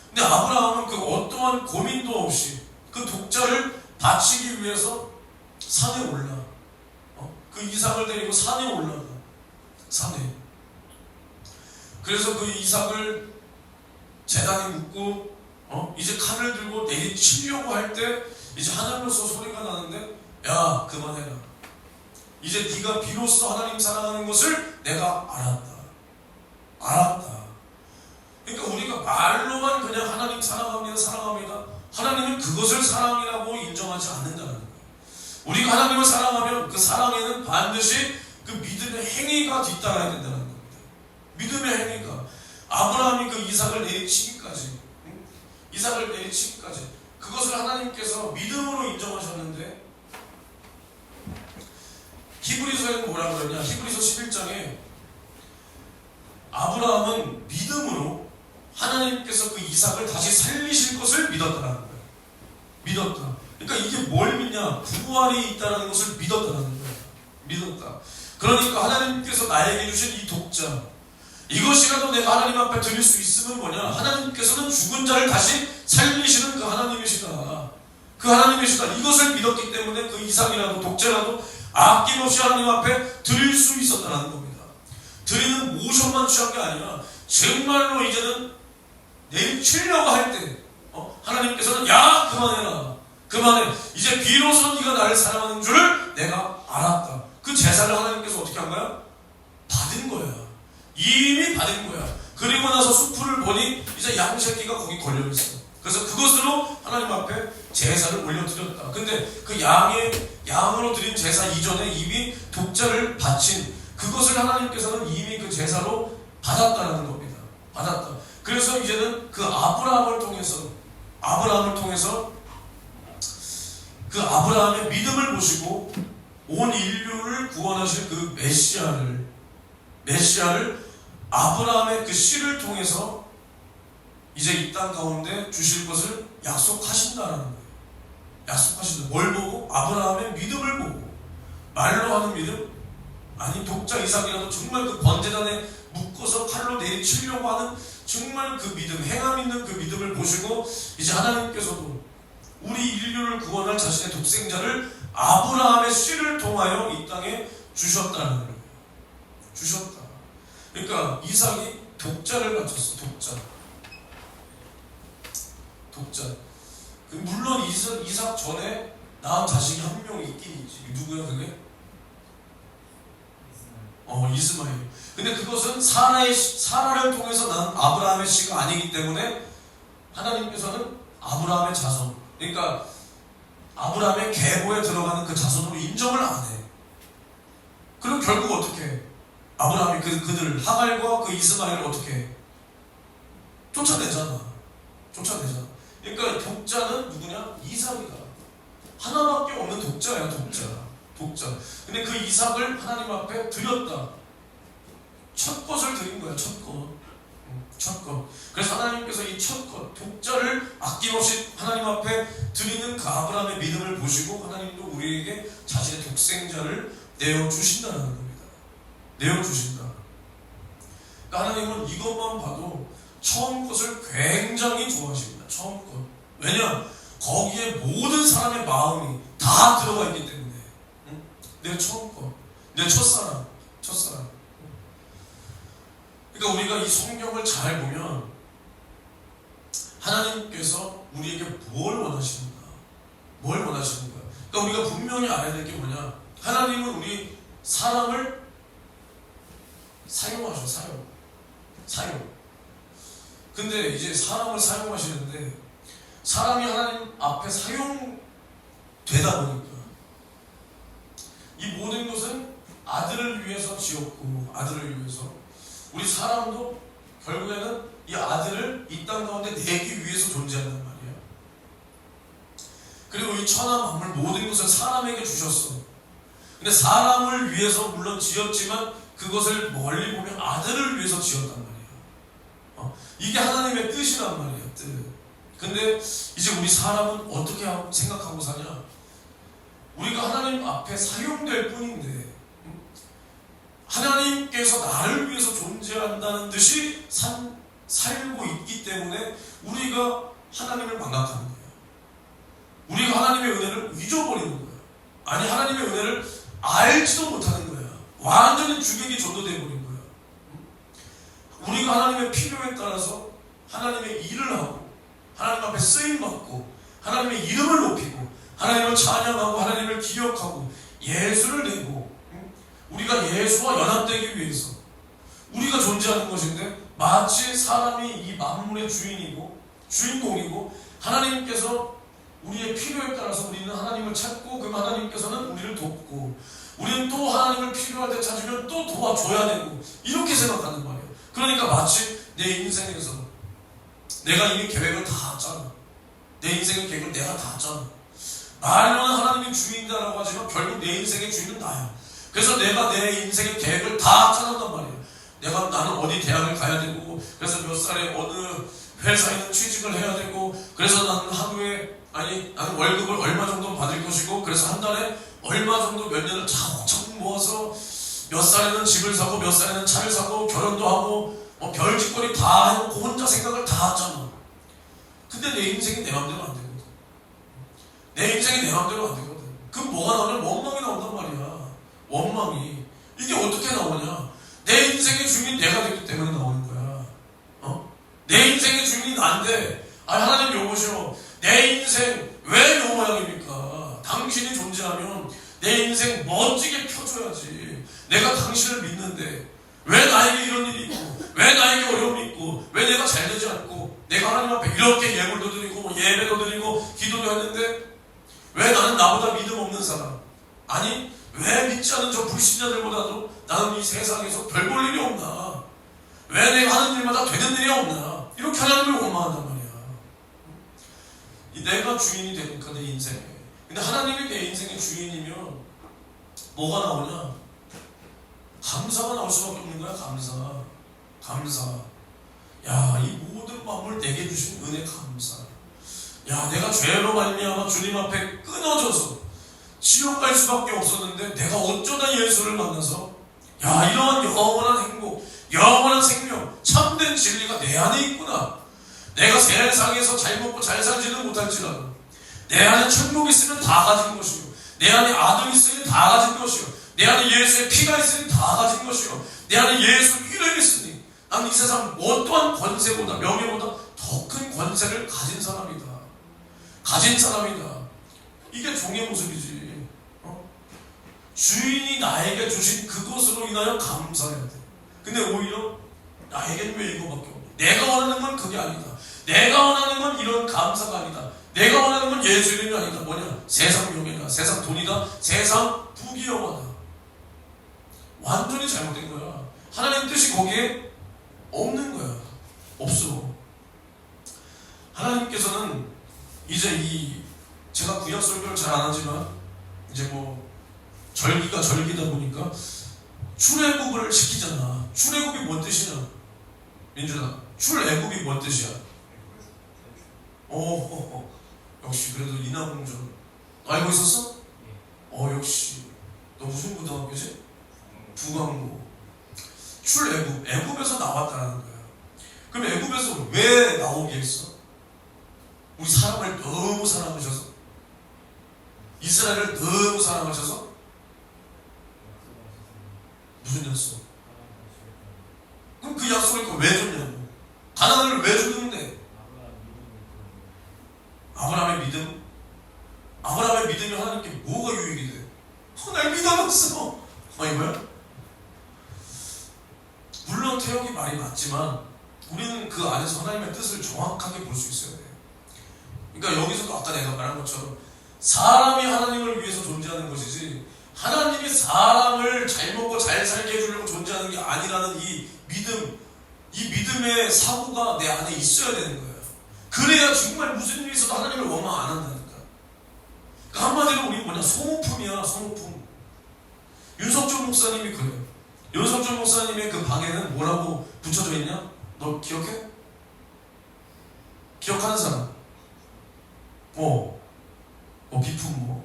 근데 아브라함은 그 어떠한 고민도 없이 그 독자를 바치기 위해서 산에 올라. 그 이삭을 데리고 산에 올라가. 산에. 그래서 그 이삭을 제단에 묻고 이제 칼을 들고 내리치려고 할 때 이제 하늘로서 소리가 나는데 야 그만해라. 이제 네가 비로소 하나님 사랑하는 것을 내가 알았다. 그러니까 우리가 말로만 그냥 하나님 사랑합니다. 하나님은 그것을 사랑이라고 인정하지 않는다는 거예요. 우리가 하나님을 사랑하면 그 사랑에는 반드시 그 믿음의 행위가 뒤따라야 된다는 겁니다. 믿음의 행위가. 아브라함이 그 이삭을 내리치기까지 그것을 하나님께서 믿음으로 인정하셨는데, 히브리서에는 뭐라 그러냐? 히브리서 11장에 아브라함은 믿음으로 하나님께서 그 이삭을 다시 살리실 것을 믿었다라는 거예요. 믿었다. 그러니까 이게 뭘 믿냐? 부활이 있다는 것을 믿었다라는 거예요. 믿었다. 그러니까 하나님께서 나에게 주신 이 독자, 이것이라도 내가 하나님 앞에 드릴 수 있으면 뭐냐? 하나님께서는 죽은 자를 다시 살리시는 그 하나님이시다. 그 하나님이시다. 이것을 믿었기 때문에 그 이삭이라도 독자라도 아낌없이 하나님 앞에 드릴 수 있었다는 겁니다. 드리는 모션만 취한 게 아니라 정말로 이제는 내리치려고 할 때 하나님께서는 야 그만해라. 그만해. 이제 비로소 네가 나를 사랑하는 줄을 내가 알았다. 그 제사를 하나님께서 어떻게 한 거야? 받은 거야. 이미 받은 거야. 그리고 나서 수풀을 보니 이제 양새끼가 거기 걸려있어. 그래서 그것으로 하나님 앞에 제사를 올려드렸다. 근데 그 양으로 드린 제사 이전에 이미 독자를 바친 그것을 하나님께서는 이미 그 제사로 받았다는 겁니다. 받았다. 그래서 이제는 그 아브라함을 통해서 그 아브라함의 믿음을 보시고 온 인류를 구원하실 그 메시아를 메시아를 아브라함의 그 씨를 통해서 이제 이 땅 가운데 주실 것을 약속하신다라는 거예요. 약속하신다. 뭘 보고? 아브라함의 믿음을 보고. 말로 하는 믿음? 아니 독자 이삭이라도 정말 그 번제단에 묶어서 칼로 내리치려고 하는 정말 그 믿음, 행함 있는 그 믿음을 보시고 이제 하나님께서도 우리 인류를 구원할 자신의 독생자를 아브라함의 씨를 통하여 이 땅에 주셨다는 거예요. 주셨다. 그러니까 이삭이 독자를 바쳤어. 독자. 물론 이삭 전에 낳은 자식이 한 명 있긴 있지. 누구야 그게? 이스마엘. 근데 그것은 사라를 통해서 난 아브라함의 씨가 아니기 때문에 하나님께서는 아브라함의 자손, 그러니까 아브라함의 계보에 들어가는 그 자손으로 인정을 안 해. 그럼 결국 어떻게 해? 아브라함이 그들 하갈과 그 이스마엘을 어떻게 해? 쫓아내잖아. 그러니까 독자는 누구냐? 이삭이다. 하나밖에 없는 독자야, 독자. 근데 그 이삭을 하나님 앞에 드렸다. 첫 것을 드린 거야, 첫 것. 그래서 하나님께서 이 첫 것, 독자를 아낌없이 하나님 앞에 드리는 그 아브라함의 믿음을 보시고 하나님도 우리에게 자신의 독생자를 내어주신다는 겁니다. 내어주신다. 그러니까 하나님은 이것만 봐도 처음 것을 굉장히 좋아하십니다. 처음 것. 왜냐? 거기에 모든 사람의 마음이 다 들어가 있기 때문에. 내 처음 것, 내 첫사랑. 그러니까 우리가 이 성경을 잘 보면 하나님께서 우리에게 뭘 원하시는가? 그러니까 우리가 분명히 알아야 될 게 뭐냐? 하나님은 우리 사람을 사용. 근데 이제 사람을 사용하시는데 사람이 하나님 앞에 사용되다 보니까 이 모든 것은 아들을 위해서 지었고 아들을 위해서 우리 사람도 결국에는 이 아들을 이 땅 가운데 내기 위해서 존재한단 말이에요. 그리고 이 천하 만물 모든 것을 사람에게 주셨어. 근데 사람을 위해서 물론 지었지만 그것을 멀리 보면 아들을 위해서 지었단 말이에요. 이게 하나님의 뜻이란 말이에요. 뜻. 근데 이제 우리 사람은 어떻게 생각하고 사냐? 우리가 하나님 앞에 사용될 뿐인데 하나님께서 나를 위해서 존재한다는 듯이 살고 있기 때문에 우리가 하나님을 망각하는 거예요. 우리가 하나님의 은혜를 잊어버리는 거예요. 아니 하나님의 은혜를 알지도 못하는 거예요. 완전히 주객이 전도되어 버린 거예요. 우리가 하나님의 필요에 따라서 하나님의 일을 하고 하나님 앞에 쓰임받고 하나님의 이름을 높이고 하나님을 찬양하고 하나님을 기억하고 예수를 내고 우리가 예수와 연합되기 위해서 우리가 존재하는 것인데 마치 사람이 이 만물의 주인공이고 하나님께서 우리의 필요에 따라서 우리는 하나님을 찾고 그럼 하나님께서는 우리를 돕고 우리는 또 하나님을 필요할 때 찾으면 또 도와줘야 되고 이렇게 생각하는 말이에요. 그러니까 마치 내 인생에서 내가 이미 계획을 다 짰잖아. 내 인생의 계획을 내가 다 짰잖아. 말로는 하나님이 주인이다라고 하지만 결국 내 인생의 주인은 나야. 그래서 내가 내 인생의 계획을 다 짜놓단 말이에요. 나는 어디 대학을 가야 되고 그래서 몇 살에 어느 회사에는 취직을 해야 되고 그래서 나는 월급을 얼마 정도 받을 것이고 그래서 한 달에 얼마 정도 몇 년을 차곡차곡 모아서 몇 살에는 집을 사고 몇 살에는 차를 사고 결혼도 하고 별짓거리 다 해놓고 혼자 생각을 다 짜놔. 근데 내 인생이 내 맘대로 안 되거든. 내 인생이 내 맘대로 안 되거든. 그럼 뭐가 나오냐? 원망이 나온단 말이야. 원망이. 이게 어떻게 나오냐? 내 인생의 주인이 내가 됐기 때문에 나오는 거야. 내 인생의 주인이 난데 하나님 여보시오. 내 인생 왜 요 모양입니까? 당신이 존재하면 내 인생 멋지게 펴줘야지. 내가 당신을 믿는데 왜 나에게 이런 일이 있고 왜 나에게 어려움이 있고 왜 내가 잘되지 않고 내가 하나님 앞에 이렇게 예물도 드리고 예배도 드리고 기도도 했는데 왜 나는 나보다 믿음 없는 사람 아니 왜 믿지 않은 저 불신자들보다도 나는 이 세상에서 별 볼 일이 없나? 왜 내가 하는 일마다 되는 일이 없나? 이렇게 하나님을 원망한단 말이야. 내가 주인이 되니까 내 인생에. 근데 하나님이 내 인생의 주인이면 뭐가 나오냐? 감사가 나올 수밖에 없는 거야. 감사. 야, 이 모든 만물 내게 주신 은혜 감사. 야, 내가 죄로 말미암아 주님 앞에 끊어져서 지옥 갈 수밖에 없었는데 내가 어쩌다 예수를 만나서 야, 이러한 영원한 행복, 영원한 생명, 참된 진리가 내 안에 있구나. 내가 세상에서 잘 먹고 잘 살지는 못할지라도 내 안에 천국이 있으면 다 가진 것이요, 내 안에 아들이 있으니 다 가진 것이요, 내 안에 예수의 피가 있으니 다 가진 것이요, 내 안에 예수 이름이 있으니 나는 이 세상 어떠한 권세보다, 명예보다 더 큰 권세를 가진 사람이다. 이게 종의 모습이지. 주인이 나에게 주신 그것으로 인하여 감사해야 돼. 근데 오히려 나에게는 왜 이거밖에 없냐? 내가 원하는 건 그게 아니다. 내가 원하는 건 이런 감사가 아니다. 내가 원하는 건 예수 이름이 아니다. 뭐냐? 세상 명예다, 세상 돈이다, 세상 부귀영화다. 완전히 잘못된 거야. 하나님 뜻이 거기에 없는 거야. 없어. 하나님께서는 이제 제가 구약 설교를 잘 안 하지만 이제 뭐 절기가 절기다 보니까 출애굽을 시키잖아. 출애굽이 뭔 뜻이냐? 민준아, 출애굽이 뭔 뜻이야? 역시 그래도 인하공전 알고 있었어? 역시 너 무슨 고등학교지? 부광고. 출애굽, 애굽에서 나왔다는 거야. 그럼 애굽에서 왜 나오게 했어? 우리 사람을 너무 사랑하셔서, 이스라엘을 너무 사랑하셔서. 무슨 약속? 그럼 그 약속을 왜 줬냐고. 가나안을 왜 줬는데? 아브라함의 믿음? 아브라함의 믿음이 하나님께 뭐가 유익이 돼? 날 믿어봤어. 이거야? 물론 태역이 말이 맞지만 우리는 그 안에서 하나님의 뜻을 정확하게 볼 수 있어야 돼. 그러니까 여기서도 아까 내가 말한 것처럼 사람이 하나님을 위해서 존재하는 것이지 하나님이 사람을 잘 먹고 잘 살게 해주려고 존재하는 게 아니라는 이 믿음, 이 믿음의 사고가 내 안에 있어야 되는 거예요. 그래야 정말 무슨 일이 있어도 하나님을 원망 안 한다니까. 그러니까 한마디로 우리 뭐냐, 소모품이야, 소모품. 윤석준 목사님이 그래요. 윤석준 목사님의 그 방에는 뭐라고 붙여져 있냐? 너 기억해? 기억하는 사람? 비품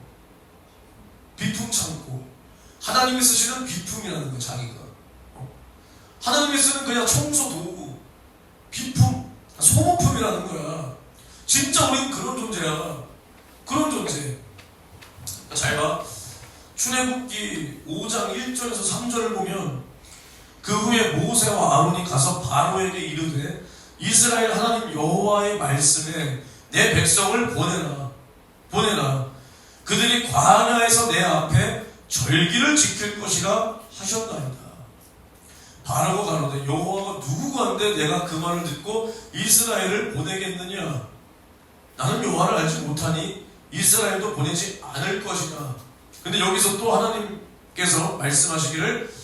비품 창고. 하나님이 쓰시는 비품이라는 거야, 자기가. 하나님이 쓰는 그냥 청소 도구, 비품, 소모품이라는 거야. 진짜 우리는 그런 존재야. 그런 존재. 잘 봐. 출애굽기 5장 1절에서 3절을 보면 그 후에 모세와 아론이 가서 바로에게 이르되 이스라엘 하나님 여호와의 말씀에 내 백성을 보내라. 그들이 광야에서 내 앞에 절기를 지킬 것이라 하셨나이다. 바로가 가로되 여호와가 누구건데 내가 그 말을 듣고 이스라엘을 보내겠느냐? 나는 여호와를 알지 못하니 이스라엘도 보내지 않을 것이다. 근데 여기서 또 하나님께서 말씀하시기를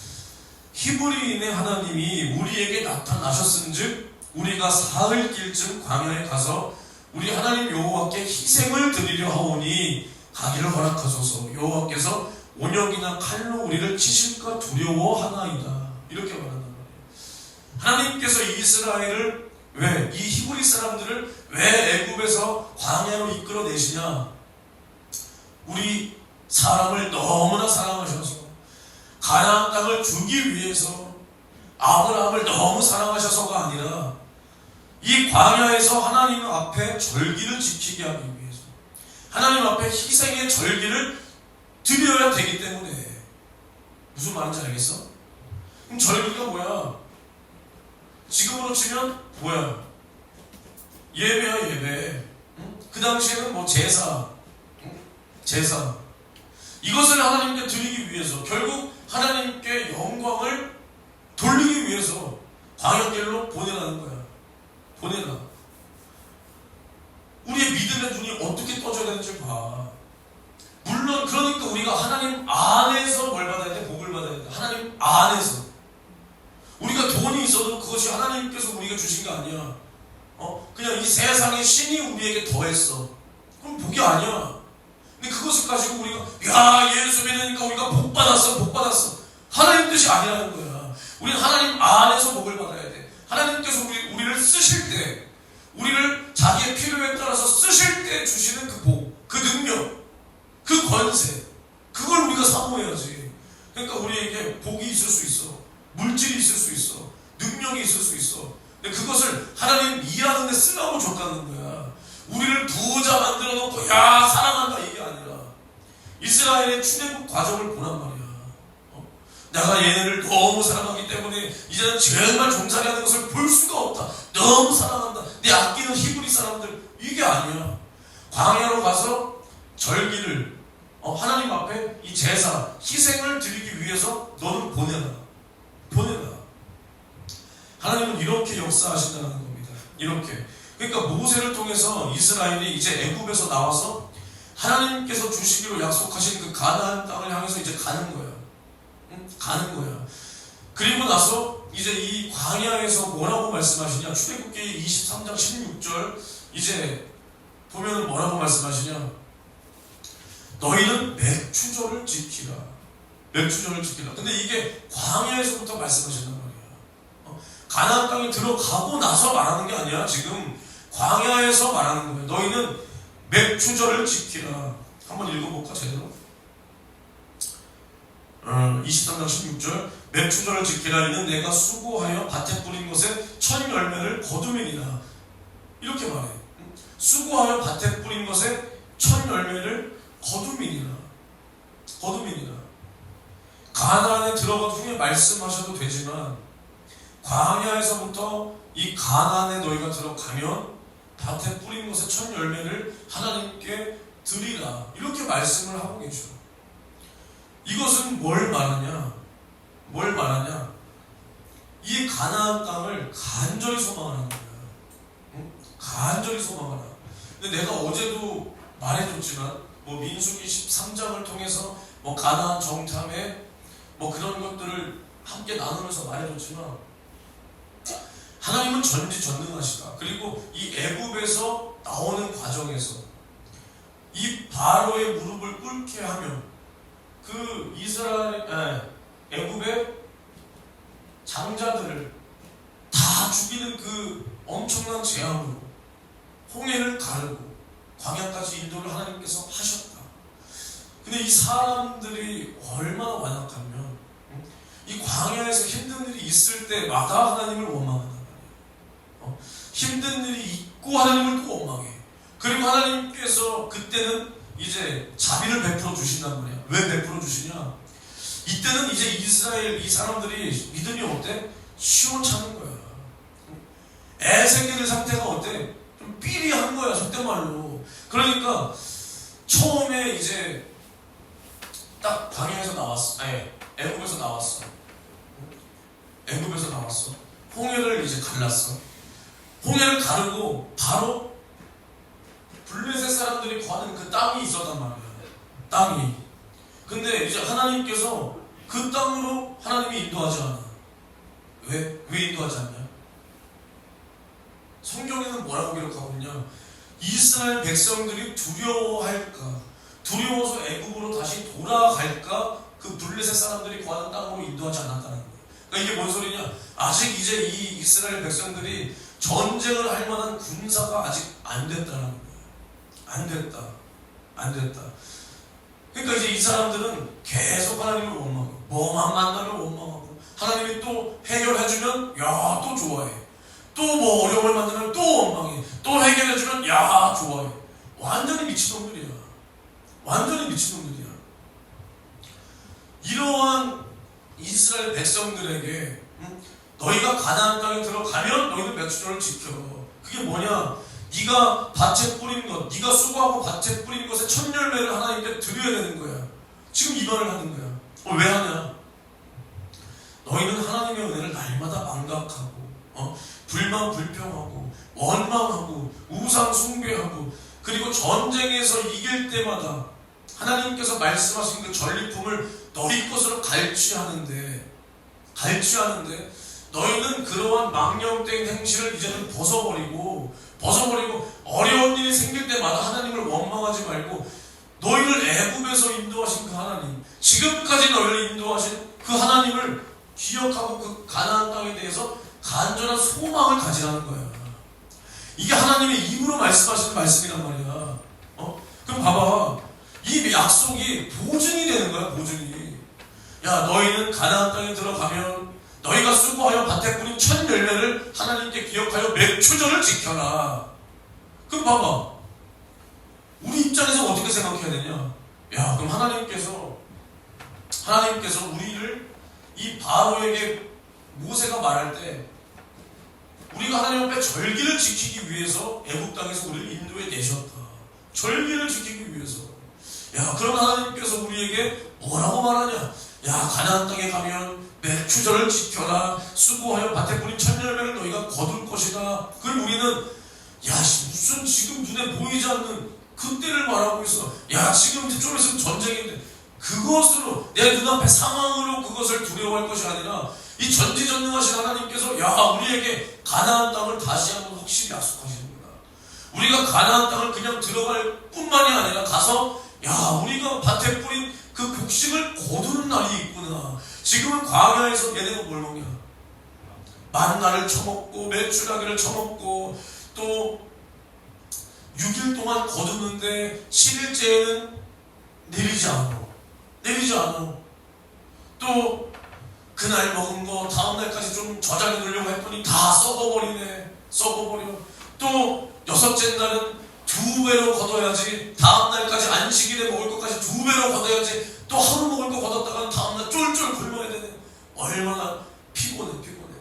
히브리인의 하나님이 우리에게 나타나셨은즉 우리가 사흘길쯤 광야에 가서 우리 하나님 여호와께 희생을 드리려 하오니 가기를 허락하소서. 여호와께서 온역이나 칼로 우리를 치실까 두려워하나이다. 이렇게 말한단 말이에요. 하나님께서 이스라엘을 이 히브리 사람들을 왜 애굽에서 광야로 이끌어내시냐? 우리 사람을 너무나 사랑하셔서 가나안 땅을 주기 위해서 아브라함을 너무 사랑하셔서가 아니라 이 광야에서 하나님 앞에 절기를 지키게 하기 위해서 하나님 앞에 희생의 절기를 드려야 되기 때문에. 무슨 말인지 알겠어? 그럼 절기가 뭐야? 지금으로 치면 뭐야? 예배야, 예배. 그 당시에는 뭐 제사. 이것을 하나님께 드리기 위해서, 결국 하나님께 영광을 돌리기 위해서 광야길로 보내라는 거야. 보내라. 우리의 믿음의 눈이 어떻게 떠져야 되는지 봐. 물론 그러니까 우리가 하나님 안에서 뭘 받아야 돼? 복을 받아야 돼. 하나님 안에서. 우리가 돈이 있어도 그것이 하나님께서 우리에게 주신 게 아니야. 그냥 이 세상의 신이 우리에게 더했어. 그럼 복이 아니야. 근데 그것을 가지고 우리가 예수 믿으니까 우리가 복 받았어. 하나님 뜻이 아니라는 거야. 우리는 하나님 안에서 복을 받아야 돼. 하나님께서 우리를 쓰실 때, 우리를 자기의 필요에 따라서 쓰실 때 주시는 그 복, 그 능력, 그 권세, 그걸 우리가 사모해야지. 그러니까 우리에게 복이 있을 수 있어, 물질이 있을 수 있어, 능력이 있을 수 있어. 근데 그것을 하나님 일하는 데 쓰라고 줬다는 거야. 우리를 부자 만들어 놓고 야 사랑한다 이게 아니라 이스라엘의 출애굽 과정을 보란 말이야. 내가 얘네를 너무 사랑하기 때문에 이제는 정말 종살이 하는 것을 볼 수가 없다. 너무 사랑한다. 내 아끼는 히브리 사람들, 이게 아니야. 광야로 가서 절기를 하나님 앞에 이 제사, 희생을 드리기 위해서 너는 보내라. 하나님은 이렇게 역사하신다는 겁니다. 이렇게. 그러니까 모세를 통해서 이스라엘이 이제 애굽에서 나와서 하나님께서 주시기로 약속하신 그 가나안 땅을 향해서 이제 가는 거야. 가는 거야. 그리고 나서 이제 이 광야에서 뭐라고 말씀하시냐? 출애굽기 23장 16절 이제 보면 뭐라고 말씀하시냐? 너희는 맥추절을 지키라. 맥추절을 지키라. 근데 이게 광야에서부터 말씀하신단 말이야. 가나안 땅에 들어가고 나서 말하는 게 아니야. 지금 광야에서 말하는 거예요. 너희는 맥추절을 지키라. 한번 읽어볼까 제대로? 23장 16절 맥추절을 지키라. 이는 내가 수고하여 밭에 뿌린 것에 첫 열매를 거두미니라. 이렇게 말해. 수고하여 밭에 뿌린 것에 첫 열매를 거두미니라. 가나안에 들어간 후에 말씀하셔도 되지만 광야에서부터 이 가나안에 너희가 들어가면 밭에 뿌린 것의 첫 열매를 하나님께 드리라. 이렇게 말씀을 하고 계셔. 이것은 뭘 말하냐? 이 가나안 땅을 간절히 소망하는 거야. 간절히 소망하라. 근데 내가 어제도 말해줬지만 민수기 13장을 통해서 가나안 정탐에 그런 것들을 함께 나누면서 말해줬지만 하나님은 전지전능하시다. 그리고 이 애굽에서 나오는 과정에서 이 바로의 무릎을 꿇게 하면 그 애굽의 장자들을 다 죽이는 그 엄청난 재앙으로 홍해를 가르고 광야까지 인도를 하나님께서 하셨다. 근데 이 사람들이 얼마나 완악하면 이 광야에서 힘든 일이 있을 때마다 하나님을 원망한단 말이에요. 힘든 일이 있고 하나님을 또 원망해. 그리고 하나님께서 그때는 이제 자비를 베풀어 주신단 말이야. 왜 베풀어 주시냐? 이때는 이제 이스라엘 이 사람들이 믿음이 어때? 시원찮은 거야. 애 생기는 상태가 어때? 좀 삐리한 거야, 속된 말로. 그러니까 처음에 이제 딱 광야에서 나왔어. 애굽에서 나왔어. 홍해를 이제 갈랐어. 홍해를 가르고 바로 블레셋 사람들이 거하는 그 땅이 있었단 말이야. 땅이. 근데 이제 하나님께서 그 땅으로 하나님이 인도하지 않아. 왜 인도하지 않냐? 성경에는 뭐라고 기록하고 있냐? 이스라엘 백성들이 두려워할까? 두려워서 애굽으로 다시 돌아갈까? 그 블레셋 사람들이 거하는 땅으로 인도하지 않았다는 거예요. 그러니까 이게 뭔 소리냐? 아직 이제 이 이스라엘 백성들이 전쟁을 할 만한 군사가 아직 안 됐다는 거예요. 안 됐다. 그러니까 이제 이 사람들은 계속 하나님을 원망하고, 뭐만 만나면 원망하고, 하나님이 또 해결해주면 야 또 좋아해. 또 어려움을 만나면 또 원망해. 또 해결해주면 야 좋아해. 완전히 미친놈들이야. 이러한 이스라엘 백성들에게 너희가 가나안 땅에 들어가면 너희는 맥추절을 지켜. 그게 뭐냐? 네가 밭에 뿌린 것, 네가 수고하고 밭에 뿌린 것의 첫 열매를 하나님께 드려야 되는 거야. 지금 이 말을 하는 거야. 왜 하냐? 너희는 하나님의 은혜를 날마다 망각하고 불만 불평하고 원망하고 우상 숭배하고 그리고 전쟁에서 이길 때마다 하나님께서 말씀하신 그 전리품을 너희 것으로 갈취하는데 너희는 그러한 망령된 행실을 이제는 벗어버리고 어려운 일이 생길 때마다 하나님을 원망하지 말고 너희를 애굽에서 인도하신 그 하나님, 지금까지 너희를 인도하신 그 하나님 간절한 소망을 가지라는 거야. 이게 하나님의 입으로 말씀하시는 말씀이란 말이야. 그럼 봐봐, 이 약속이 보증이 되는 거야. 보증이. 야, 너희는 가나안 땅에 들어가면 너희가 수고하여 밭에 뿌린 첫 열매를 하나님께 기억하여 맥추절을 지켜라. 그럼 봐봐, 우리 입장에서 어떻게 생각해야 되냐? 야, 그럼 하나님께서 우리를 이 바로에게 모세가 말할 때 우리가 하나님 앞에 절기를 지키기 위해서 애국 땅에서 우리를 인도에 내셨다. 절기를 지키기 위해서. 야, 그럼 하나님께서 우리에게 뭐라고 말하냐? 야, 가나안 땅에 가면 맥추절을 지켜라. 수고하여 밭에 뿌린 첫 열매를 너희가 거둘 것이다. 그럼 우리는 야, 무슨 지금 눈에 보이지 않는 그때를 말하고 있어. 야, 지금 이제 좀 있으면 전쟁인데 그것으로 내 눈앞에 상황으로 그것을 두려워할 것이 아니라 이 전지전능하신 하나님께서 야, 우리에게 가나안 땅을 다시 한번 확실히 약속하시는구나. 우리가 가나안 땅을 그냥 들어갈 뿐만이 아니라 가서 야, 우리가 밭에 뿌린 그 곡식을 거두는 날이 있구나. 지금은 광야에서 얘네가 뭘 먹냐? 만나를 처먹고 메추라기를 처먹고 또 6일 동안 거두는데 7일째에는 내리지 않아. 또 그날 먹은 거 다음날까지 좀 저장해 놓으려고 했더니 다 썩어버려. 또 6째 날은 2배로 걷어야지. 다음날까지 안식일에 먹을 것까지 2배로 걷어야지. 또 하루 먹을 거 걷었다가는 다음날 쫄쫄 굶어야 되네. 얼마나 피곤해.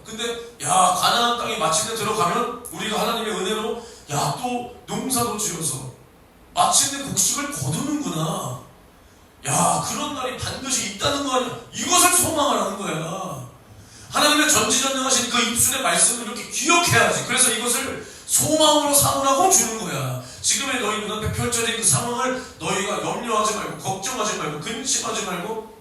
근데 야, 가나안 땅에 마침내 들어가면 우리가 하나님의 은혜로 야, 또 농사도 지어서 마침내 곡식을 거두는구나. 야, 그런 날이 반드시 있다는 거 아니야. 이것을 소망하라는 거야. 하나님의 전지전능하신 그 입술의 말씀을 이렇게 기억해야지. 그래서 이것을 소망으로 삼으라고 주는 거야. 지금의 너희 눈앞에 펼쳐진 그 상황을 너희가 염려하지 말고 걱정하지 말고 근심하지 말고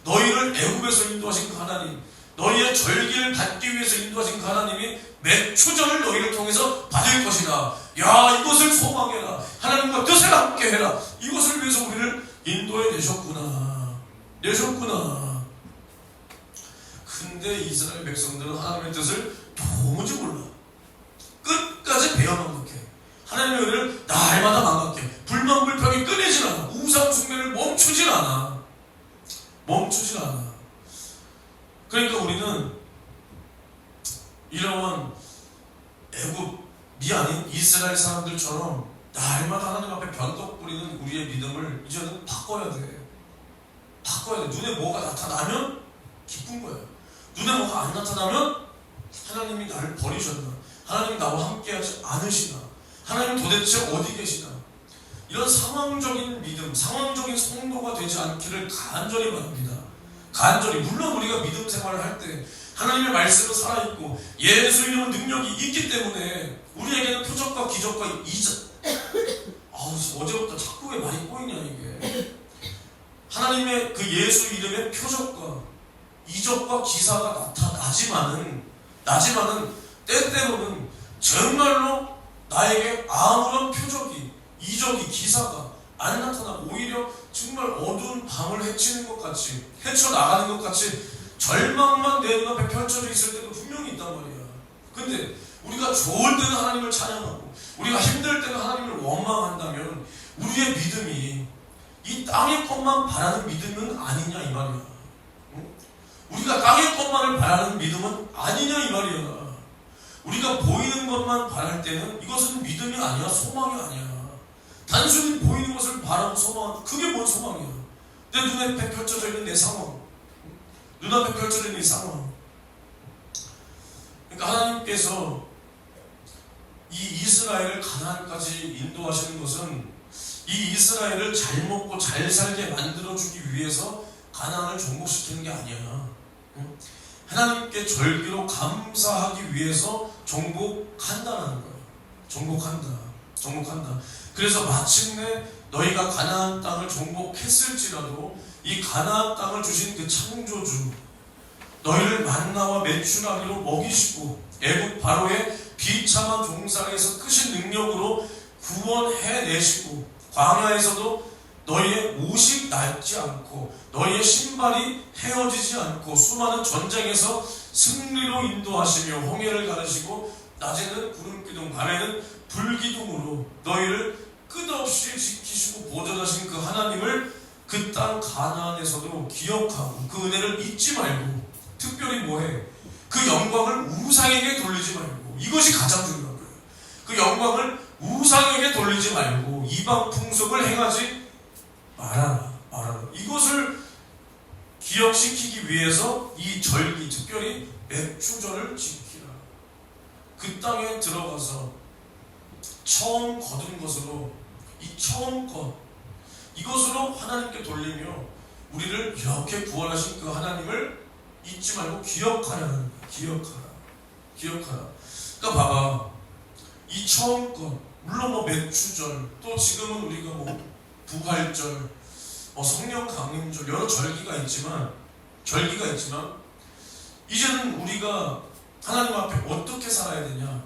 너희를 애굽에서 인도하신 그 하나님, 너희의 절기를 받기 위해서 인도하신 그 하나님이 맥추절을 너희를 통해서 받을 것이다. 야, 이것을 소망해라. 하나님과 뜻을 함께 해라. 이것을 위해서 우리를 인도에 내셨구나. 근데 이스라엘 백성들은 하나님의 뜻을 도무지 몰라. 끝까지 배워망각해. 하나님의 은혜를 날마다 망각해. 불만불평이 끊이질 않아. 우상 숭배를 멈추질 않아. 그러니까 우리는 이러한 애굽이 아닌 이스라엘 사람들처럼 날마다 하나님 앞에 변덕 부리는 우리의 믿음을 이제는 바꿔야 돼. 눈에 뭐가 나타나면 기쁜 거야. 눈에 뭐가 안 나타나면 하나님이 나를 버리셨나? 하나님이 나와 함께하지 않으시나? 하나님 도대체 어디 계시나? 이런 상황적인 믿음, 상황적인 성도가 되지 않기를 간절히 바랍니다. 물론 우리가 믿음 생활을 할 때 하나님의 말씀은 살아있고 예수 이름은 능력이 있기 때문에 우리에게는 표적과 기적과 어제부터 자꾸 왜 말이 꼬이냐 이게. 하나님의 그 예수 이름의 표적과 이적과 기사가 나지만은 때때로는 정말로 나에게 아무런 표적이 이적이 기사가 안 나타나고 오히려 정말 어두운 밤을 헤쳐나가는 것 같이 절망만 내 눈앞에 펼쳐져 있을 때도 분명히 있단 말이야. 근데 우리가 좋을 때는 하나님을 찬양하고 우리가 힘들 때는 하나님을 원망한다면 우리의 믿음이 이 땅의 것만 바라는 믿음은 아니냐 이 말이야. 우리가 땅의 것만을 바라는 믿음은 아니냐 이 말이야. 우리가 보이는 것만 바랄 때는 이것은 믿음이 아니야. 소망이 아니야. 단순히 보이는 것을 바라고 소망하는 그게 뭔 소망이야. 내 눈앞에 펼쳐져 있는 내 상황, 눈앞에 펼쳐져 있는 이 상황. 그러니까 하나님께서 이 이스라엘을 가나안까지 인도하시는 것은 이 이스라엘을 잘 먹고 잘 살게 만들어주기 위해서 가나안을 정복시키는 게 아니야. 하나님께 절기로 감사하기 위해서 정복한다는 거야. 정복한다. 그래서 마침내 너희가 가나안 땅을 정복했을지라도 이 가나안 땅을 주신 그 창조주, 너희를 만나와 메추라기로 먹이시고 애굽 바로의 비참한 종살이에서 크신 능력으로 구원해내시고 광야에서도 너희의 옷이 낡지 않고 너희의 신발이 헤어지지 않고 수많은 전쟁에서 승리로 인도하시며 홍해를 가르시고 낮에는 구름 기둥 밤에는 불 기둥으로 너희를 끝없이 지키시고 보존하신 그 하나님을 그 땅 가나안에서도 기억하고 그 은혜를 잊지 말고, 특별히 뭐해? 그 영광을 우상에게 돌리지 말고, 이것이 가장 중요한 거예요. 그 영광을 우상에게 돌리지 말고 이방 풍속을 행하지 말아라. 이것을 기억시키기 위해서 이 절기, 특별히 맥주절을 지키라. 그 땅에 들어가서 처음 거둔 것으로, 이 처음 것, 이것으로 하나님께 돌리며 우리를 이렇게 구원하신 그 하나님을 잊지 말고 기억하라는 거야. 기억하라. 그러니까 봐봐, 이 처음 것, 물론 뭐 맥주절, 또 지금은 우리가 뭐 부활절, 성령 강림절, 여러 절기가 있지만 이제는 우리가 하나님 앞에 어떻게 살아야 되냐?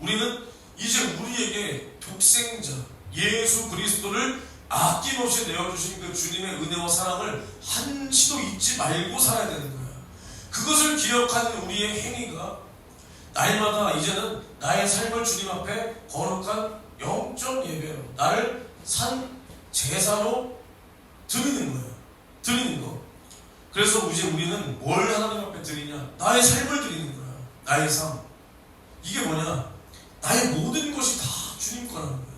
우리는 이제 우리에게 독생자 예수 그리스도를 아낌없이 내어주신 그 주님의 은혜와 사랑을 한시도 잊지 말고 살아야 되는 거야. 그것을 기억하는 우리의 행위가 날마다 이제는 나의 삶을 주님 앞에 거룩한 영적 예배로, 나를 산 제사로 드리는 거예요. 드리는 거. 그래서 이제 우리는 뭘 하나님 앞에 드리냐? 나의 삶을 드리는 거야. 나의 삶. 이게 뭐냐? 나의 모든 것이 다 주님 거라는 거야.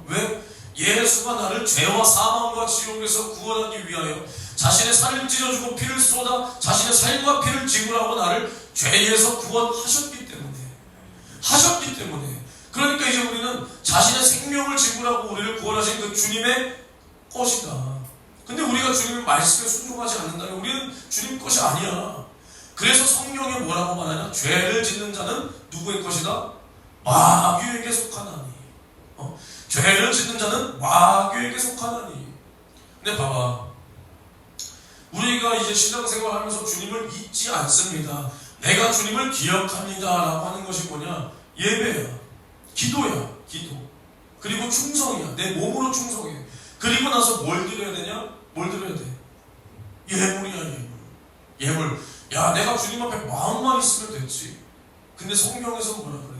왜? 예수가 나를 죄와 사망과 지옥에서 구원하기 위하여 자신의 살을 찢어주고 피를 쏟아 자신의 살과 피를 지불하고 나를 죄에서 구원하셨기 때문에. 그러니까 이제 우리는 자신의 생명을 지불하고 우리를 구원하신 그 주님의 것이다. 근데 우리가 주님의 말씀에 순종하지 않는다면 우리는 주님 것이 아니야. 그래서 성경에 뭐라고 말하냐? 죄를 짓는 자는 누구의 것이다? 마귀에게 속하나니. 죄를 짓는 자는 마귀에게 속하나니. 근데 봐봐, 우리가 이제 신앙생활 하면서 주님을 잊지 않습니다. 내가 주님을 기억합니다 라고 하는 것이 뭐냐? 예배야, 기도야, 기도. 그리고 충성이야, 내 몸으로 충성해. 그리고 나서 뭘 드려야 되냐? 뭘 드려야 돼? 예물이야, 예물. 야, 내가 주님 앞에 마음만 있으면 됐지. 근데 성경에서 뭐라 그래?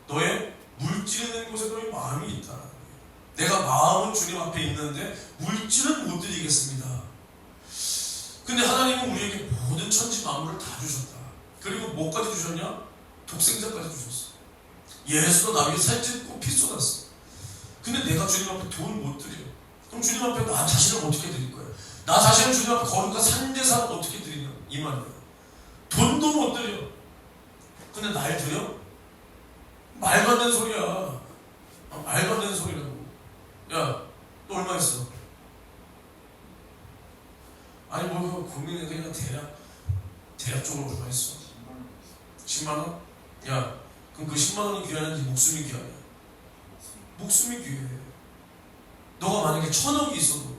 너의 물질 있는 곳에 너의 마음이 있다. 내가 마음은 주님 앞에 있는데 물질은 못 드리겠습니다. 근데 하나님은 우리에게 모든 천지 만물을 다 주셨다. 그리고 뭐까지 주셨냐? 독생자까지 주셨어. 예수도 나에게 살찐고 피 쏟았어. 근데 내가 주님 앞에 돈 못 드려. 그럼 주님 앞에 나 자신을 어떻게 드릴 거야? 나 자신을 주님 앞에 거룩한 산제사를 어떻게 드리냐? 이 말이야. 돈도 못 드려. 근데 날 드려? 말도 안 되는 소리야. 말도 안 되는 소리라고. 야, 너 얼마 있어? 아니 뭐 국민에 그냥 대략적으로 얼마 있어? 10만 원? 야, 그럼 그 10만 원이 귀하는지 목숨이 귀하냐? 목숨이 귀해. 너가 만약에 1,000억이 있어도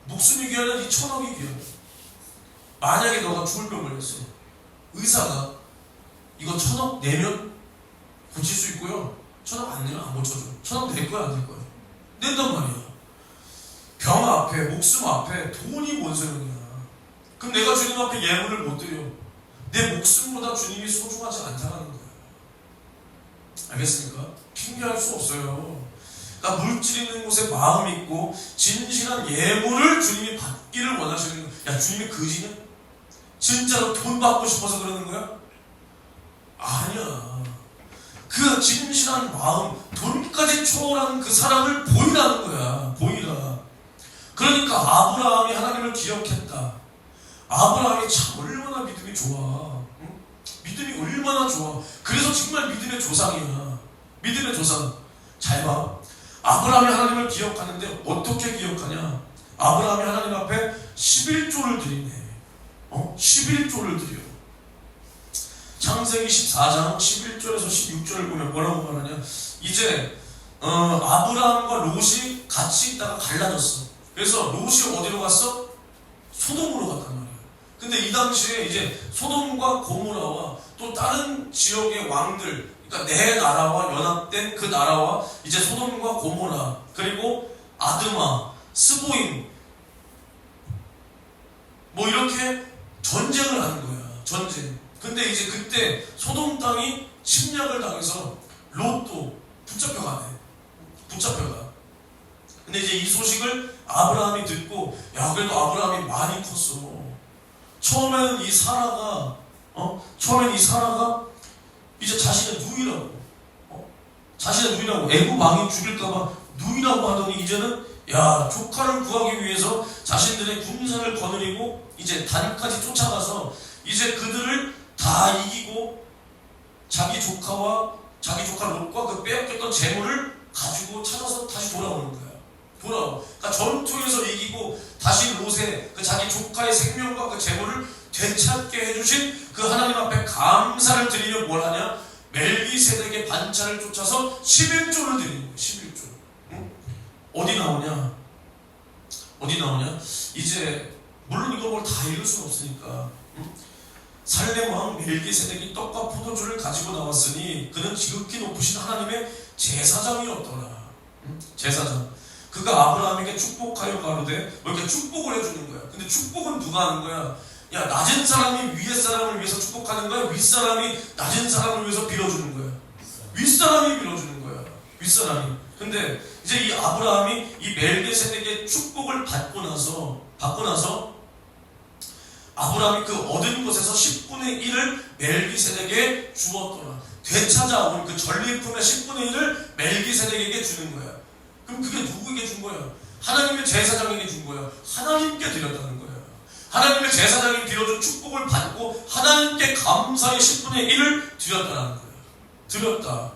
목숨이 귀하냐? 이 1,000억이 귀하냐? 만약에 너가 죽을 병을 했어. 의사가 이거 1,000억 내면 고칠 수 있고요. 1,000억 안 내면 안 고쳐줘. 1,000억 낼 거야, 안 낼 거야? 낸단 말이야. 병 앞에, 목숨 앞에 돈이 뭔 소용이야. 그럼 내가 주님 앞에 예물을 못 드려. 내 목숨보다 주님이 소중하지 않다는 거야. 알겠습니까? 핑계할 수 없어요. 그러니까 물질 있는 곳에 마음 있고 진실한 예물을 주님이 받기를 원하시는 거야. 야, 주님이 거지냐? 진짜로 돈 받고 싶어서 그러는 거야? 아니야. 그 진실한 마음, 돈까지 초월하는 그 사랑을 보이라는 거야. 보이라. 그러니까 아브라함이 하나님을 기억했다. 아브라함이 참 얼마나 믿음이 좋아. 응? 믿음이 얼마나 좋아. 그래서 정말 믿음의 조상이야. 믿음의 조상. 잘 봐. 아브라함이 하나님을 기억하는데 어떻게 기억하냐? 아브라함이 하나님 앞에 11조를 드리네. 11조를 드려. 창세기 14장 11절에서 16절을 보면 뭐라고 말하냐? 이제 아브라함과 롯이 같이 있다가 갈라졌어. 그래서 롯이 어디로 갔어? 소돔으로 갔단 말이야. 근데 이 당시에 이제 소돔과 고모라와 또 다른 지역의 왕들, 그러니까 네 나라와 연합된 그 나라와 이제 소돔과 고모라, 그리고 아드마, 스보임, 뭐 이렇게 전쟁을 하는 거야. 전쟁. 근데 이제 그때 소돔 땅이 침략을 당해서 롯도 붙잡혀가네. 붙잡혀가. 근데 이제 이 소식을 아브라함이 듣고, 야, 그래도 아브라함이 많이 컸어. 처음에는 이 사라가 이제 자신의 누이라고, 자신의 누이라고, 애굽 왕이 죽일까봐 누이라고 하더니 이제는 야, 조카를 구하기 위해서 자신들의 군사를 거느리고 이제 단까지 쫓아가서 이제 그들을 다 이기고 자기 조카 롯과 그 빼앗겼던 재물을 가지고 찾아서 다시 돌아오는 거야. 그러니까 전투에서 이기고 다시 롯의 그 자기 조카의 생명과 그 재물을 되찾게 해주신 그 하나님 앞에 감사를 드리며 뭘 하냐? 멜기세덱의 반차를 쫓아서 11조를 드리는 거야. 11조. 응? 어디 나오냐? 이제 물론 이걸 뭘 다 읽을 수는 없으니까. 응? 살렘 왕 멜기세덱이 떡과 포도주를 가지고 나왔으니 그는 지극히 높으신 하나님의 제사장이었더라. 응? 제사장. 그가 아브라함에게 축복하여 가로되 뭐 이렇게 축복을 해주는 거야. 근데 축복은 누가 하는 거야? 야, 낮은 사람이 위에 사람을 위해서 축복하는 거야? 윗사람이 낮은 사람을 위해서 빌어주는 거야? 윗사람이 빌어주는 거야. 윗사람이. 근데 이제 이 아브라함이 이 멜기세덱의 축복을 받고 나서 아브라함이 그 얻은 것에서 10분의 1을 멜기세덱에게 주었더라. 되찾아온 그 전리품의 10분의 1을 멜기세덱에게 주는 거야. 그럼 그게 누구에게 준 거야? 하나님의 제사장에게 준 거야. 하나님께 드렸다는 거야. 하나님의 제사장이 드려준 축복을 받고 하나님께 감사의 10분의 1을 드렸다는 거야. 드렸다.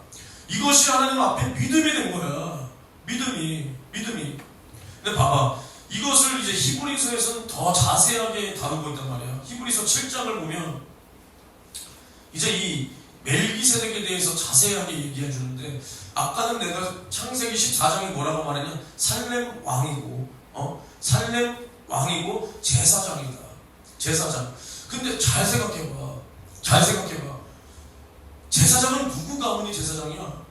이것이 하나님 앞에 믿음이 된 거야. 믿음이. 근데 봐봐. 이것을 이제 히브리서에서는 더 자세하게 다루고 있단 말이야. 히브리서 7장을 보면 이제 이 멜기세덱에 대해서 자세하게 얘기해 주는데, 아까는 내가 창세기 14장에 뭐라고 말했냐? 살렘 왕이고 제사장이다. 제사장. 근데 잘 생각해봐. 제사장은 누구 가문이 제사장이야?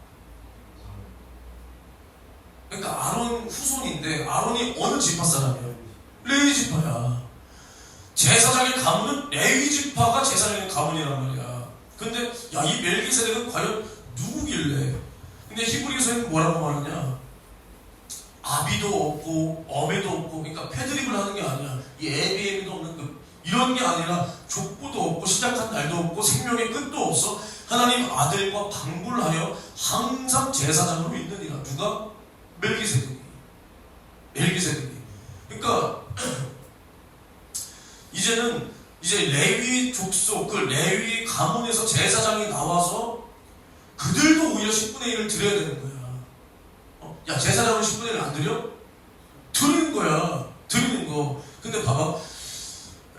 그러니까 아론 후손인데 아론이 어느 지파 사람이야? 레위 지파야. 제사장의 가문은 레위 지파가 제사장의 가문이란 말이야. 근데 야, 이 멜기세덱은 과연 누구길래? 근데 히브리서에는 뭐라고 말하냐? 아비도 없고 어베도 없고, 그러니까 패드립을 하는 게 아니야. 이 에비에미도 없는 이런 게 아니라 족보도 없고 시작한 날도 없고 생명의 끝도 없어. 하나님 아들과 방불하여 항상 제사장으로 있느니라. 누가? 멜기세덱이. 그러니까 이제 레위 족속, 그 레위 가문에서 제사장이 나와서 그들도 오히려 10분의 1을 드려야 되는 거야. 야, 제사장은 10분의 1을 안 드려? 드리는 거야. 드리는 거. 근데 봐봐.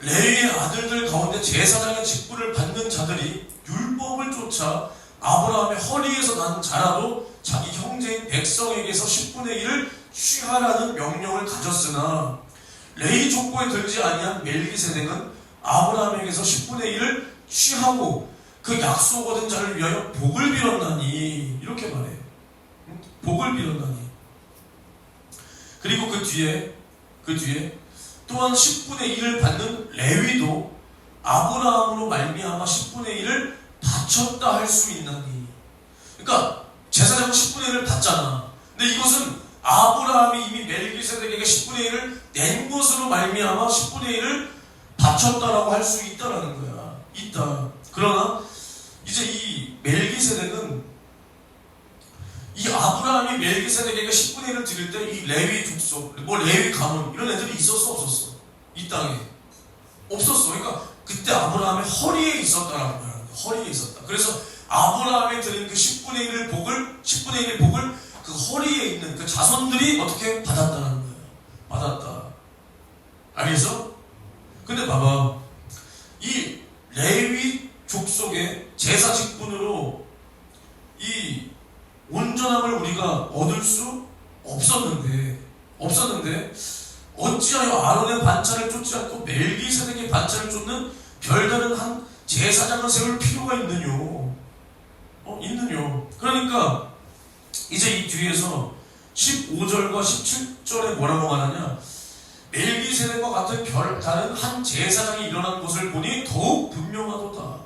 레위의 아들들 가운데 제사장의 직분을 받는 자들이 율법을 쫓아 아브라함의 허리에서 난 자라도 자기 형제인 백성에게서 10분의 1을 취하라는 명령을 가졌으나, 레위 족보에 들지 아니한 멜기세덱은 아브라함에게서 10분의 1을 취하고 그 약속 얻은 자를 위하여 복을 빌었나니, 이렇게 말해. 복을 빌었나니. 그리고 그 뒤에 또한 10분의 1을 받는 레위도 아브라함으로 말미암아 10분의 1을 바쳤다 할 수 있나니. 그러니까 제사장은 10분의 1을 받잖아. 근데 이것은 아브라함이 이미 멜기세덱에게 10분의 1을 낸 것으로 말미암아 10분의 1을 바쳤다라고 할 수 있다라는 거야. 있다. 그러나 이제 이 멜기세덱은, 이 아브라함이 멜기세덱에게 10분의 1을 드릴 때 이 레위 족속, 뭐 레위 가문 이런 애들이 있었어 없었어? 이 땅에 없었어. 그러니까 그때 아브라함의 허리에 있었다라고 말하는 거야. 허리에 있었다. 그래서 아브라함이 드린 그 10분의 1의 복을 그 허리에 있는 그 자손들이 어떻게 받았다는 거예요. 받았다. 알겠어? 근데 봐봐. 이 레위 족속의 제사 직분으로 이 온전함을 우리가 얻을 수 없었는데 어찌하여 아론의 반차를 쫓지 않고 멜기세덱의 반차를 쫓는 별다른 한 제사장을 세울 필요가 있느뇨? 있느뇨? 그러니까 이제 이 뒤에서 15절과 17절에 뭐라고 말하냐? 멜기세덱과 같은 별다른 한 제사장이 일어난 것을 보니 더욱 분명하도다.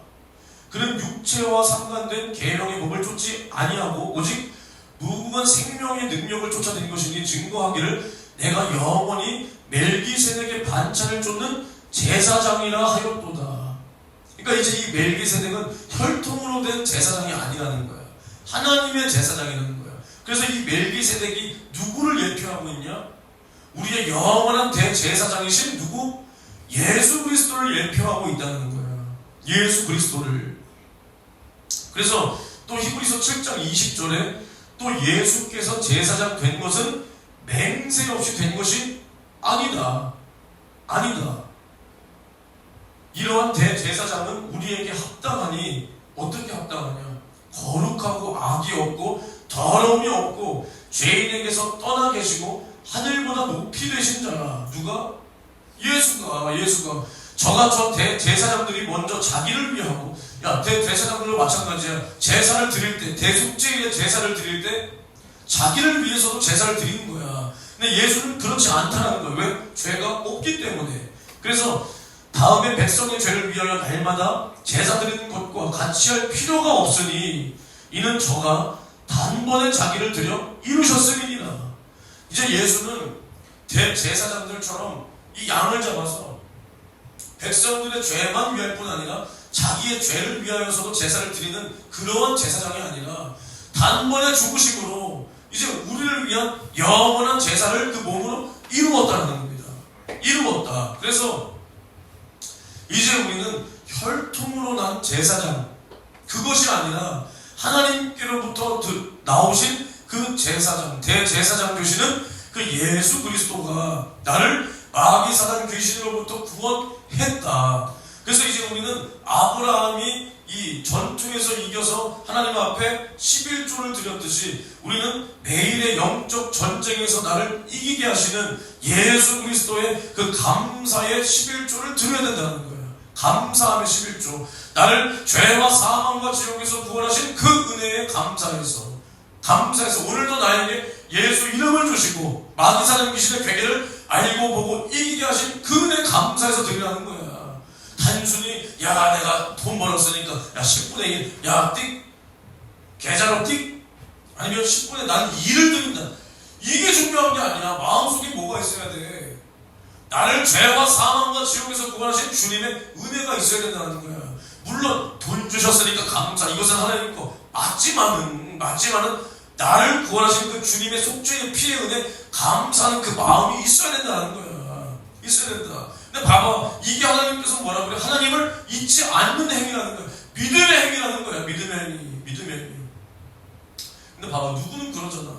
그는 육체와 상관된 계명의 법을 쫓지 아니하고 오직 무궁한 생명의 능력을 쫓아낸 것이니 증거하기를 내가 영원히 멜기세덱의 반찬을 쫓는 제사장이라 하였도다. 그러니까 이제 이 멜기세덱은 혈통으로 된 제사장이 아니라는 거야. 하나님의 제사장이라는 거야. 그래서 이 멜기세덱이 누구를 예표하고 있냐? 우리의 영원한 대제사장이신 누구? 예수 그리스도를 예표하고 있다는 거야. 예수 그리스도를. 그래서 또 히브리서 7장 20절에 또 예수께서 제사장 된 것은 맹세 없이 된 것이 아니다. 아니다. 이러한 대제사장은 우리에게 합당하니 어떻게 합당하냐? 거룩하고 악이 없고 더러움이 없고 죄인에게서 떠나 계시고 하늘보다 높이 되신 자라. 누가? 예수가 저가 대제사장들이 먼저 자기를 위하고, 야, 대제사장들도 마찬가지야. 제사를 드릴 때, 대속죄의 제사를 드릴 때 자기를 위해서도 제사를 드리는 거야. 근데 예수는 그렇지 않다는 거야. 왜? 죄가 없기 때문에. 그래서 다음에 백성의 죄를 위하여 날마다 제사 드리는 것과 같이 할 필요가 없으니 이는 저가 단번에 자기를 드려 이루셨음이니라. 이제 예수는 대제사장들처럼 이 양을 잡아서 백성들의 죄만 위할 뿐 아니라 자기의 죄를 위하여서도 제사를 드리는 그러한 제사장이 아니라 단번에 죽으심으로 이제 우리를 위한 영원한 제사를 그 몸으로 이루었다는 겁니다. 이루었다. 그래서 이제 우리는 혈통으로 난 제사장, 그것이 아니라 하나님께로부터 나오신 그 제사장, 대제사장 되시는 그 예수 그리스도가 나를 마귀 사단 귀신으로부터 구원했다. 그래서 이제 우리는 아브라함이 이 전투에서 이겨서 하나님 앞에 11조를 드렸듯이 우리는 매일의 영적 전쟁에서 나를 이기게 하시는 예수 그리스도의 그 감사의 11조를 드려야 된다는 거예요. 감사함의 11조. 나를 죄와 사망과 지옥에서 구원하신 그 은혜에 감사해서 오늘도 나에게 예수 이름을 주시고 마귀 사단 귀신의 괴계를 알고 보고 이기게 하신 그 은혜에 감사해서 드리라는 거야. 단순히 야 내가 돈 벌었으니까 야 10분의 1 야 띡 계좌로 띡 아니면 10분의 나는 2를 드린다. 이게 중요한 게 아니야. 마음속에 뭐가 있어야 돼. 나를 죄와 사망과 지옥에서 구원하신 주님의 은혜가 있어야 된다는 거야. 물론 돈 주셨으니까 감사, 이것은 하나님 거 맞지만은 나를 구원하신 그 주님의 속죄의 피의 은혜 감사하는 그 마음이 있어야 된다는 거야. 있어야 된다. 근데 봐봐, 이게 하나님께서 뭐라 그래? 하나님을 잊지 않는 행위라는 거야. 믿음의 행위라는 거야. 믿음의 행위. 근데 봐봐, 누구는 그러잖아.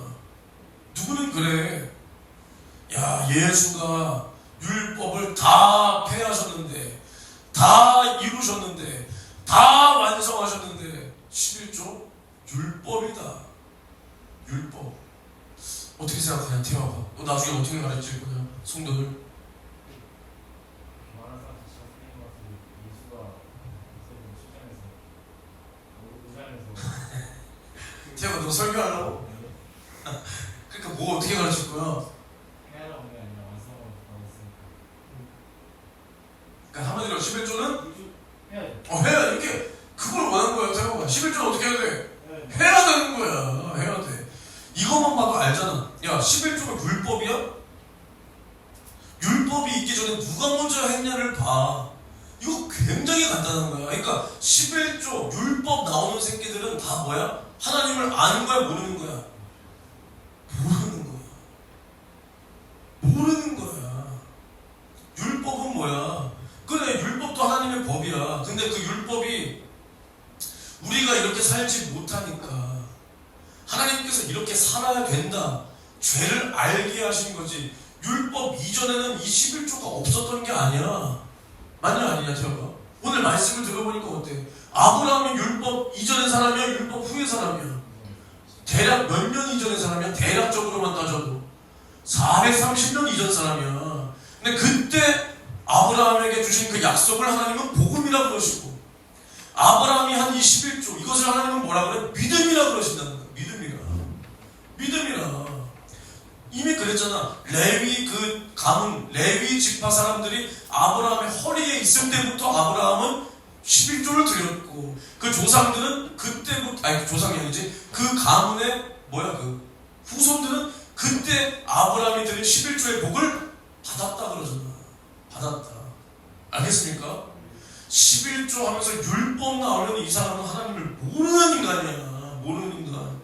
누구는 그래. 야, 예수가 율법을 다 폐하셨는데, 다 이루셨는데, 다 완성하셨는데 11조 율법이다. 율법. 어떻게 생각하냐? 태워봐. 너 나중에 어떻게 가르칠 거냐? 성도들. 태워봐, 너 설교하려고? 그러니까 뭐 어떻게 가르칠 거야? 그러니까 한마디로 11조는 해야 이렇게 그걸 원하는 거야. 태워봐. 11조는 어떻게 해야 돼? 해야 되는 거야. 해야 돼. 이것만 봐도 알잖아. 야, 11조가 율법이야? 율법이 있기 전에 누가 먼저 했냐를 봐. 이거 굉장히 간단한 거야. 그러니까 11조 율법 나오는 새끼들은 다 뭐야? 하나님을 아는 거야, 모르는 거야? 모르는 거야. 율법은 뭐야? 그래, 율법도 하나님의 법이야. 근데 그 율법이 우리가 이렇게 살지 못하니까 하나님께서 이렇게 살아야 된다. 죄를 알게 하신 거지. 율법 이전에는 이 11조가 없었던 게 아니야. 맞냐 아니냐 제가. 오늘 말씀을 들어보니까 어때? 아브라함이 율법 이전의 사람이야? 율법 후의 사람이야? 대략 몇 년 이전의 사람이야? 대략적으로만 따져도 430년 이전 사람이야. 근데 그때 아브라함에게 주신 그 약속을 하나님은 복음이라 그러시고, 아브라함이 한 21조 이것을 하나님은 뭐라 그래? 믿음이라 그러신다는 거야. 믿음이라. 이미 그랬잖아. 레위 그 가문, 레위 지파 사람들이 아브라함의 허리에 있을 때부터 아브라함은 11조를 드렸고, 그 조상들은 그때부터, 아니 조상이 아니지, 그 가문의 그 후손들은 그때 아브라함이 드린 11조의 복을 받았다 그러잖아. 받았다. 알겠습니까? 11조 하면서 율법 나오는 이 사람은 하나님을 모르는 인간이야. 모르는 인간.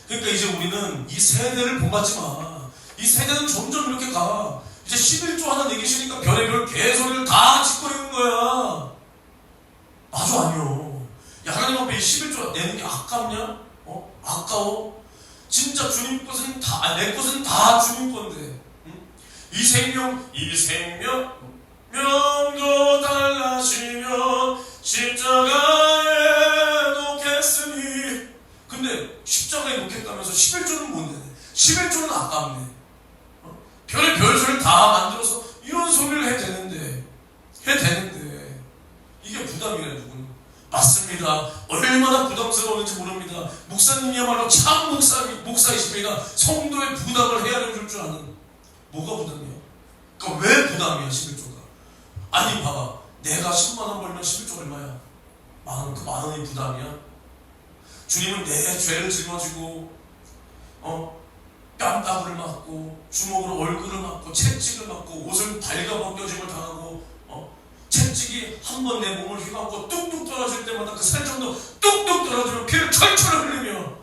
그러니까 이제 우리는 이 세대를 본받지 마. 이 세대는 점점 이렇게 가. 이제 11조 하나 내기시니까 별의별 개소리를 다 짓거리는 거야. 아주 아니요. 야, 하나님 앞에 이 11조 내는 게 아깝냐? 아까워? 진짜 주님 것은 다, 내 것은 다 주님 건데. 응? 이 생명 명도 달라지면 십자가에 놓겠으니. 근데 십자가에 놓겠다면서 11조는 못 내네. 11조는 아깝네. 별의 별소리를 다 만들어서 이런 소리를 해야 되는데 이게 부담이래. 누구는 맞습니다. 얼마나 부담스러운지 모릅니다. 목사님이야말로 참 목사이십니다. 성도의 부담을 헤아려 줄 아는. 뭐가 부담이야? 그러니까 왜 부담이야 11조가? 아니 봐봐, 내가 10만원 벌면 11조 얼마야? 그 만원이 부담이야? 주님은 내 죄를 짊어지고 뺨따구를 맞고 주먹으로 얼굴을 맞고 채찍을 맞고 옷을 발가벗겨짐을 당하고 채찍이 한 번 내 몸을 휘감고 뚝뚝 떨어질 때마다 그 살점도 뚝뚝 떨어지면 피를 철철 흘리며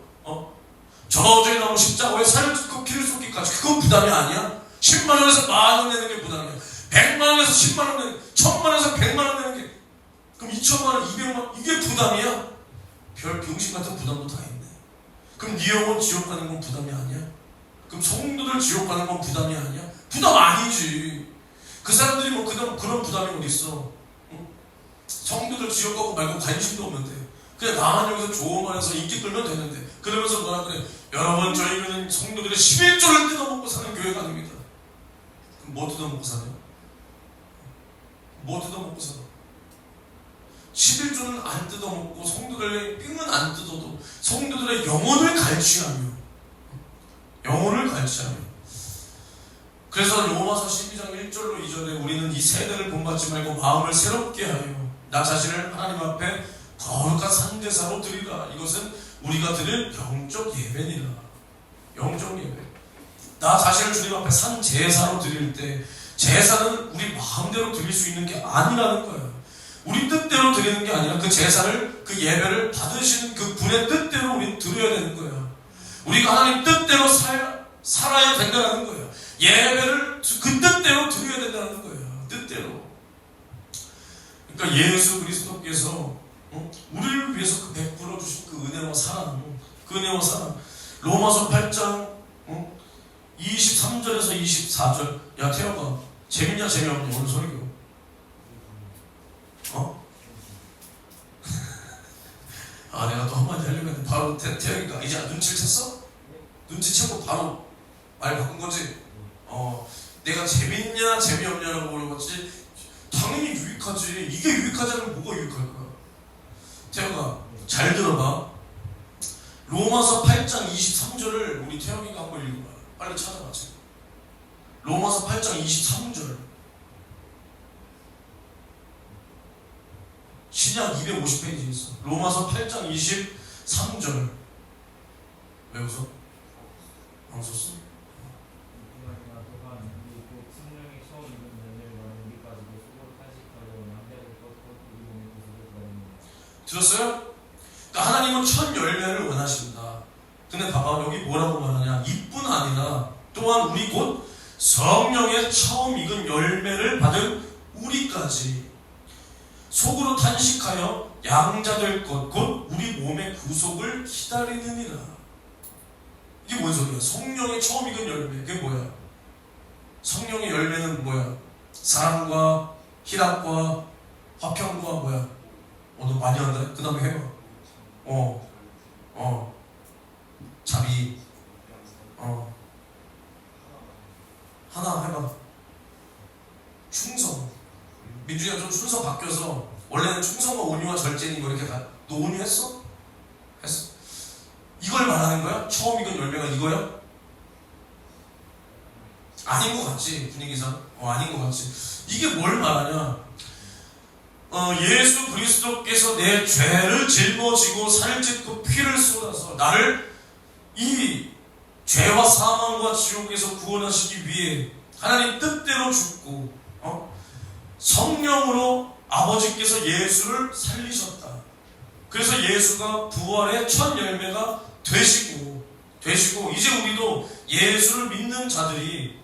저주에 나무 십자가에 살을 찢고 피를 쏟기까지. 그건 부담이 아니야? 10만원에서 만원 내는 게 부담이야. 100만원에서 10만원 내는 게, 1000만원에서 100만원 내는 게, 그럼 2천만원, 200만원, 이게 부담이야? 별 병신 같은 부담도 다 있네. 그럼 네 영혼 지옥 가는 건 부담이 아니야? 그럼 성도들 지옥 가는 건 부담이 아니야? 부담 아니지. 그 사람들이 그런 부담이 어딨어? 응? 성도들 지옥 가고 말고 관심도 없는데 그냥 나만 여기서 좋은 말해서 인기 끌면 되는데, 그러면서 뭐라 그래? 여러분, 저희는 성도들의 11조를 뜯어먹고 사는 교회가 아닙니다. 그럼 뭐 뜯어먹고 사냐? 뭐 뜯어먹고 살아? 11조는 안 뜯어먹고 성도들의 삥은 안 뜯어도 성도들의 영혼을 갈취하며 그래서 로마서 12장 1절로 2절에 우리는 이 세대를 본받지 말고 마음을 새롭게 하여 나 자신을 하나님 앞에 거룩한 산제사로 드리라. 이것은 우리가 드릴 영적 예배니라. 영적 예배. 나 자신을 주님 앞에 산제사로 드릴 때 제사는 우리 마음대로 드릴 수 있는 게 아니라는 거야. 우리 뜻대로 드리는 게 아니라 그 제사를, 그 예배를 받으시는 그 분의 뜻대로 우리는 드려야 되는 거야. 우리가 하나님 뜻대로 살아야 된다는 거야. 예배를 그 뜻대로 드려야 된다는 거야. 뜻대로. 그러니까 예수 그리스도께서 우리를 위해서 그 베풀어 주신 그 은혜와 사랑, 로마서 8장 23절에서 24절. 야, 태영아, 재밌냐 재미없냐 오늘 설교? 내가 또 한마디 하려고 했는데 바로 태영이가 이제 눈치를 챘어? 눈치채고 바로 말 바꾼 거지? 내가 재밌냐 재미없냐라고 물어봤지. 당연히 유익하지. 이게 유익하지 않으면 뭐가 유익할까? 태영아, 잘 들어봐. 로마서 8장 23절을 우리 태영이가 한번 읽어봐. 빨리 찾아봐. 지금. 로마서 8장 23절. 신약 250페이지에 있어. 로마서 8장 23절. 왜 웃어? 안 웃었어? 들었어요? 그러니까 하나님은 첫 열매를 원하신다. 근데 봐봐, 여기 뭐라고 말하냐? 이뿐 아니라 또한 우리 곧 성령의 처음 익은 열매를 받은 우리까지 속으로 탄식하여 양자될 것 곧 우리 몸의 구속을 기다리느니라. 이게 뭔 소리야? 성령의 처음 익은 열매. 그게 뭐야? 성령의 열매는 뭐야? 사랑과 희락과 화평과 뭐야? 너 많이 한다. 그 다음에 해봐. 자비. 하나 해봐. 충성. 민준이가 좀 순서 바뀌어서 원래는 충성과 온유와 절제니 뭐 이렇게 다. 너 온유했어? 했어. 이걸 말하는 거야? 처음 익은 열매가 이거야? 아닌 것 같지 분위기상? 아닌 것 같지. 이게 뭘 말하냐? 예수 그리스도께서 내 죄를 짊어지고 살을 찢고 피를 쏟아서 나를 이 죄와 사망과 지옥에서 구원하시기 위해 하나님 뜻대로 죽고 성령으로 아버지께서 예수를 살리셨다. 그래서 예수가 부활의 첫 열매가 되시고 이제 우리도 예수를 믿는 자들이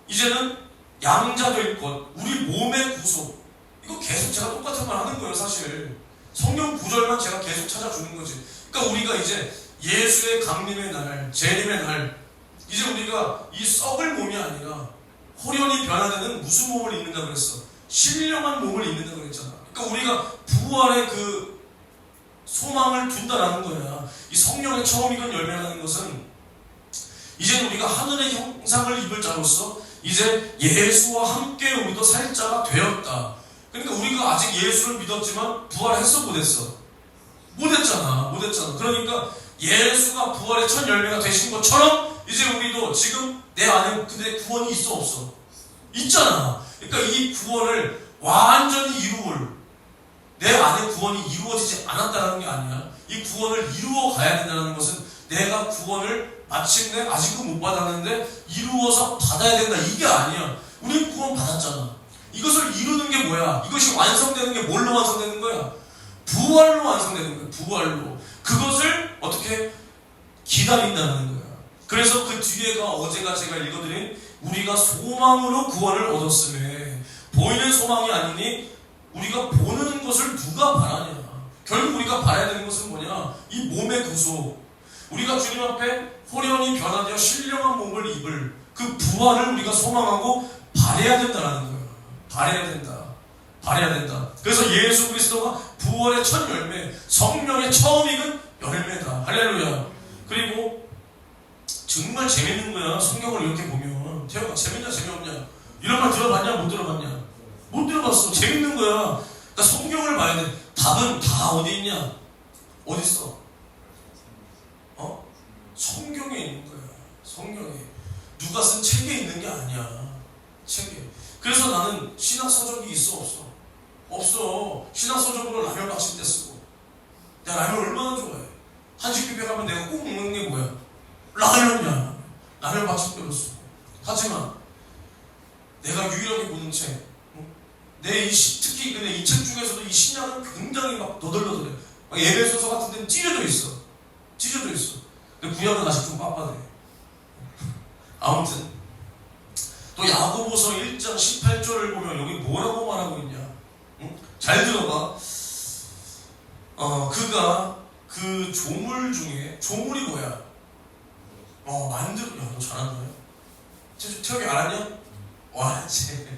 이제는 양자 될 것, 우리 몸의 구속. 이거 계속 제가 똑같은 말 하는 거예요. 사실 성경 구절만 제가 계속 찾아주는 거지. 그러니까 우리가 이제 예수의 강림의 날, 재림의 날, 이제 우리가 이 썩을 몸이 아니라 호련히 변화되는 무슨 몸을 입는다고 그랬어? 신령한 몸을 입는다고 그랬잖아. 그러니까 우리가 부활의 그 소망을 둔다라는 거야. 이 성령의 처음 익은 열매라는 것은 이제 우리가 하늘의 형상을 입을 자로서 이제 예수와 함께 우리도 살 자가 되었다. 그러니까 우리가 아직 예수를 믿었지만 부활했어 못했어? 못했잖아. 그러니까 예수가 부활의 첫 열매가 되신 것처럼 이제 우리도 지금 내 안에 근데 구원이 있어 없어? 있잖아. 그러니까 이 구원을 완전히 내 안에 구원이 이루어지지 않았다는 게 아니야. 이 구원을 이루어 가야 된다는 것은 내가 구원을 마침내 아직도 못 받았는데 이루어서 받아야 된다 이게 아니야. 우린 구원 받았잖아. 이것을 이루는 게 뭐야? 이것이 완성되는 게 뭘로 완성되는 거야? 부활로 완성되는 거야. 부활로. 그것을 어떻게 기다린다는 거야. 그래서 그 뒤에가 어제가 제가 읽어드린 우리가 소망으로 구원을 얻었음에 보이는 소망이 아니니 우리가 보는 것을 누가 바라냐. 결국 우리가 바라야 되는 것은 뭐냐? 이 몸의 구속. 우리가 주님 앞에 호련히 변화되어 신령한 몸을 입을 그 부활을 우리가 소망하고 바라야 된다는 거예요. 바라야 된다. 그래서 예수 그리스도가 부활의 첫 열매, 성령의 처음 익은 열매다. 할렐루야. 그리고 정말 재밌는 거야. 성경을 이렇게 보면 태호가 재밌냐 재미없냐 이런 말 들어봤냐 못 들어봤냐? 못 들어봤어. 재밌는 거야. 그러니까 성경을 봐야 돼. 답은 다 어디 있냐? 어디 있어? 성경에 있는 거야. 성경에. 누가 쓴 책에 있는 게 아니야. 책에. 그래서 나는 신학 서적이 있어 없어? 없어. 신학 서적으로 라면 받침대 쓰고. 야 라면 얼마나 좋아해. 한식 뷔페 가면 내가 꼭 먹는 게 뭐야? 라면이야. 라면 받침대로 쓰고. 하지만 내가 유일하게 보는 책, 특히 근데 이 책 중에서도 이 신약은 굉장히 막 너덜너덜해. 막 에베소서 같은 데는 찢어져 있어. 근데 구약은 아직 좀 빳빳해. 아무튼 또 야고보서 1장 18절을 보면 여기 뭐라고 말하고 있냐? 잘 들어봐. 그가 그 조물 중에 조물이 뭐야? 야, 너 잘한다. 태혁이 알았냐? 알았지.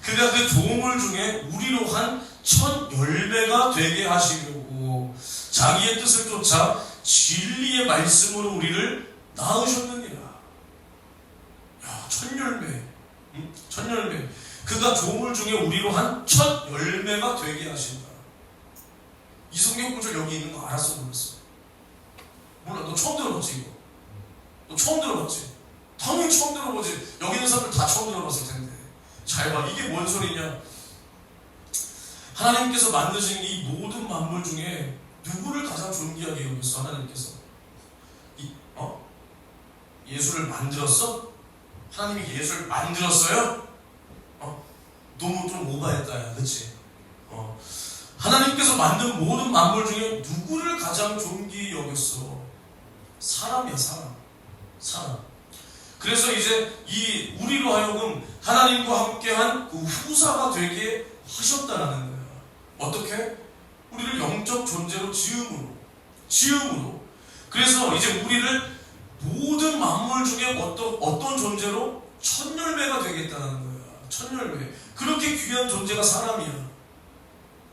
그가 그 조물 중에 우리로 한 첫 열매가 되게 하시려고 자기의 뜻을 쫓아 진리의 말씀으로 우리를 낳으셨느니라. 야, 첫 열매. 첫 열매. 그가 조물 중에 우리로 한 첫 열매가 되게 하신다. 이 성경 구절 여기 있는 거 알았어 몰랐어? 몰라. 너 처음 들어봤지 이거? 너 처음 들어봤지? 당연히 처음 들어보지. 여기 있는 사람들 다 처음 들어봤을 텐데. 잘 봐. 이게 뭔 소리냐? 하나님께서 만드신 이 모든 만물 중에 누구를 가장 존귀하게 여겼어? 하나님께서. 예수를 만들었어? 하나님이 예수를 만들었어요? 너무 좀 오바했다, 야, 그치? 하나님께서 만든 모든 만물 중에 누구를 가장 존귀히 여겼어? 사람이야, 사람. 그래서 이제 이 우리로 하여금 하나님과 함께한 그 후사가 되게 하셨다라는 거야. 어떻게? 우리를 영적 존재로 지음으로. 그래서 이제 우리를 모든 만물 중에 어떤 존재로 첫 열매가 되겠다는 거야. 첫 열매. 그렇게 귀한 존재가 사람이야.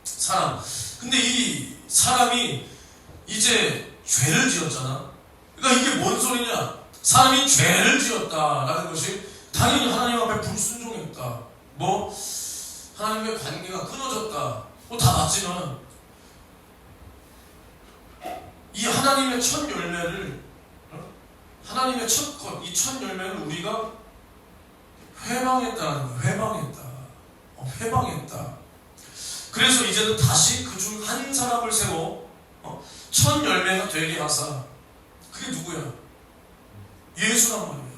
사람. 근데 이 사람이 이제 죄를 지었잖아. 그러니까 이게 뭔 소리냐? 사람이 죄를 지었다라는 것이 당연히 하나님 앞에 불순종했다. 하나님의 관계가 끊어졌다. 다 맞지만 이 하나님의 첫 열매를 하나님의 첫 것, 이 첫 열매는 우리가 회방했다는 거예요. 회방했다. 그래서 이제는 다시 그 중 한 사람을 세워 첫 열매가 되게 하사. 그게 누구야? 예수란 말이에요.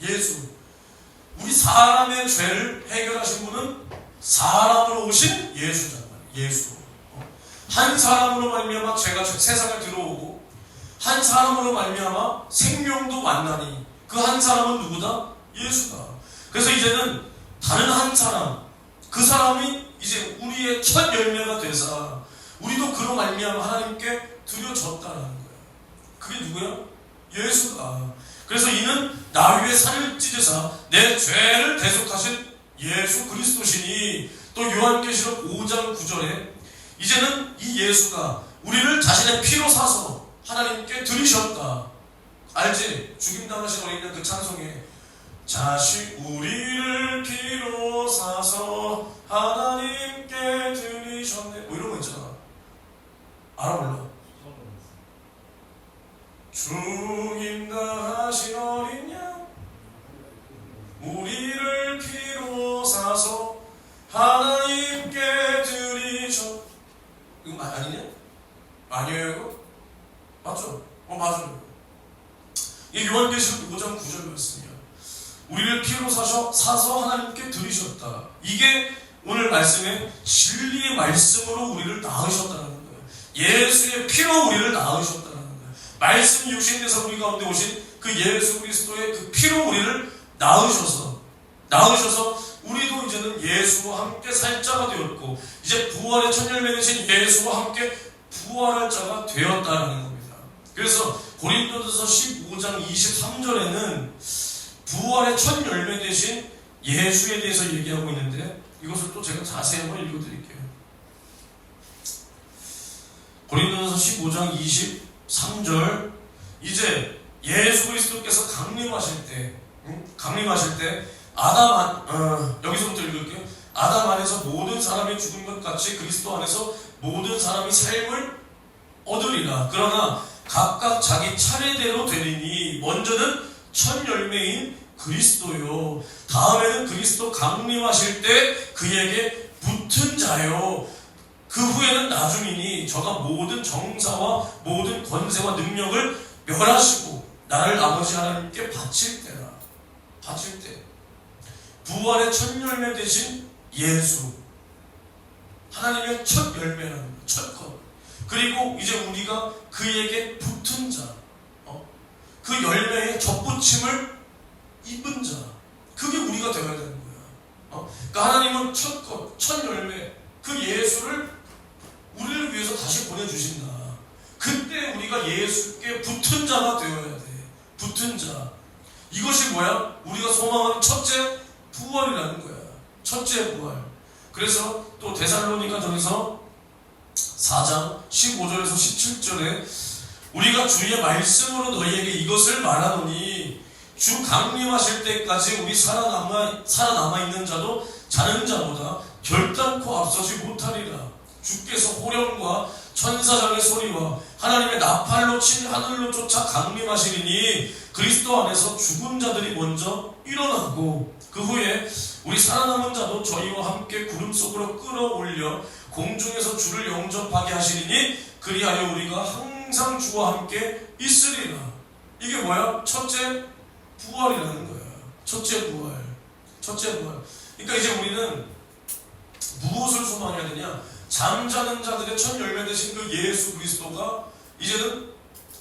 예수. 우리 사람의 죄를 해결하신 분은 사람으로 오신 예수잖아요. 예수. 한 사람으로 말미암아 죄가 세상에 들어오고 한 사람으로 말미암아 생명도 만나니 그 한 사람은 누구다? 예수다. 그래서 이제는 다른 한 사람, 그 사람이 이제 우리의 첫 열매가 되사 우리도 그로 말미암아 하나님께 드려졌다라는 거예요. 그게 누구야? 예수다. 그래서 이는 나 위에 살을 찢으사 내 죄를 대속하신 예수 그리스도시니, 또 요한계시록 5장 9절에 이제는 이 예수가 우리를 자신의 피로 사서 하나님께 드리셨다. 알지? 죽임당하신 어린이 그 찬송에 우리를 피로 사서 하나님께 드리셨네 뭐 이런 거 있잖아. 알아 몰라? 죽임당하신 어린 양 우리를 피로 사서 하나님께 드리셨. 이거 아니냐? 아니에요 이거? 맞죠? 맞아요. 이 요한계시록 5장 9절 말씀이야. 우리를 피로 사서 하나님께 드리셨다. 이게 오늘 말씀에 진리의 말씀으로 우리를 낳으셨다는 거예요. 예수의 피로 우리를 낳으셨다는 거예요. 말씀 육신돼서 우리 가운데 오신 그 예수 그리스도의 그 피로 우리를 낳으셔서 우리도 이제는 예수와 함께 살 자가 되었고 이제 부활의 첫 열매 되신 예수와 함께 부활할 자가 되었다는 겁니다. 그래서 고린도전서 15장 23절에는 부활의 첫 열매 되신 예수에 대해서 얘기하고 있는데 이것을 또 제가 자세히 한번 읽어드릴게요. 고린도전서 15장 23절 이제 예수 그리스도께서 강림하실 때 여기서부터 읽을게요. 아담 안에서 모든 사람이 죽은 것 같이 그리스도 안에서 모든 사람이 삶을 얻으리라. 그러나 각각 자기 차례대로 되리니 먼저는 첫 열매인 그리스도요, 다음에는 그리스도 강림하실 때 그에게 붙은 자요, 그 후에는 나중이니 저가 모든 정사와 모든 권세와 능력을 멸하시고 나를 아버지 하나님께 바칠 때라. 바칠 때 부활의 첫 열매 되신 예수, 하나님의 첫 열매라는 거예요. 첫 것. 그리고 이제 우리가 그에게 붙은 자, 그 열매의 접붙임을 입은 자, 그게 우리가 되어야 되는 거야. 그러니까 하나님은 첫 것, 첫 열매, 그 예수를 우리를 위해서 다시 보내주신다. 그때 우리가 예수께 붙은 자가 되어야 돼. 붙은 자. 이것이 뭐야? 우리가 소망하는 첫째 부활이라는 거야. 첫째 부활. 그래서 또 데살로니가전서 4장 15절에서 17절에 우리가 주의 말씀으로 너희에게 이것을 말하노니 주 강림하실 때까지 우리 살아남아 있는 자도 자는 자보다 결단코 앞서지 못하리라. 주께서 호령과 천사장의 소리와 하나님의 나팔로 친 하늘로 쫓아 강림하시리니 그리스도 안에서 죽은 자들이 먼저 일어나고 그 후에 우리 살아남은 자도 저희와 함께 구름 속으로 끌어올려 공중에서 주를 영접하게 하시리니 그리하여 우리가 항상 주와 함께 있으리라. 이게 뭐야? 첫째 부활이라는 거야. 첫째 부활. 첫째 부활. 그러니까 이제 우리는 무엇을 소망해야 되냐? 잠자는 자들의 첫 열매 되신 그 예수 그리스도가 이제는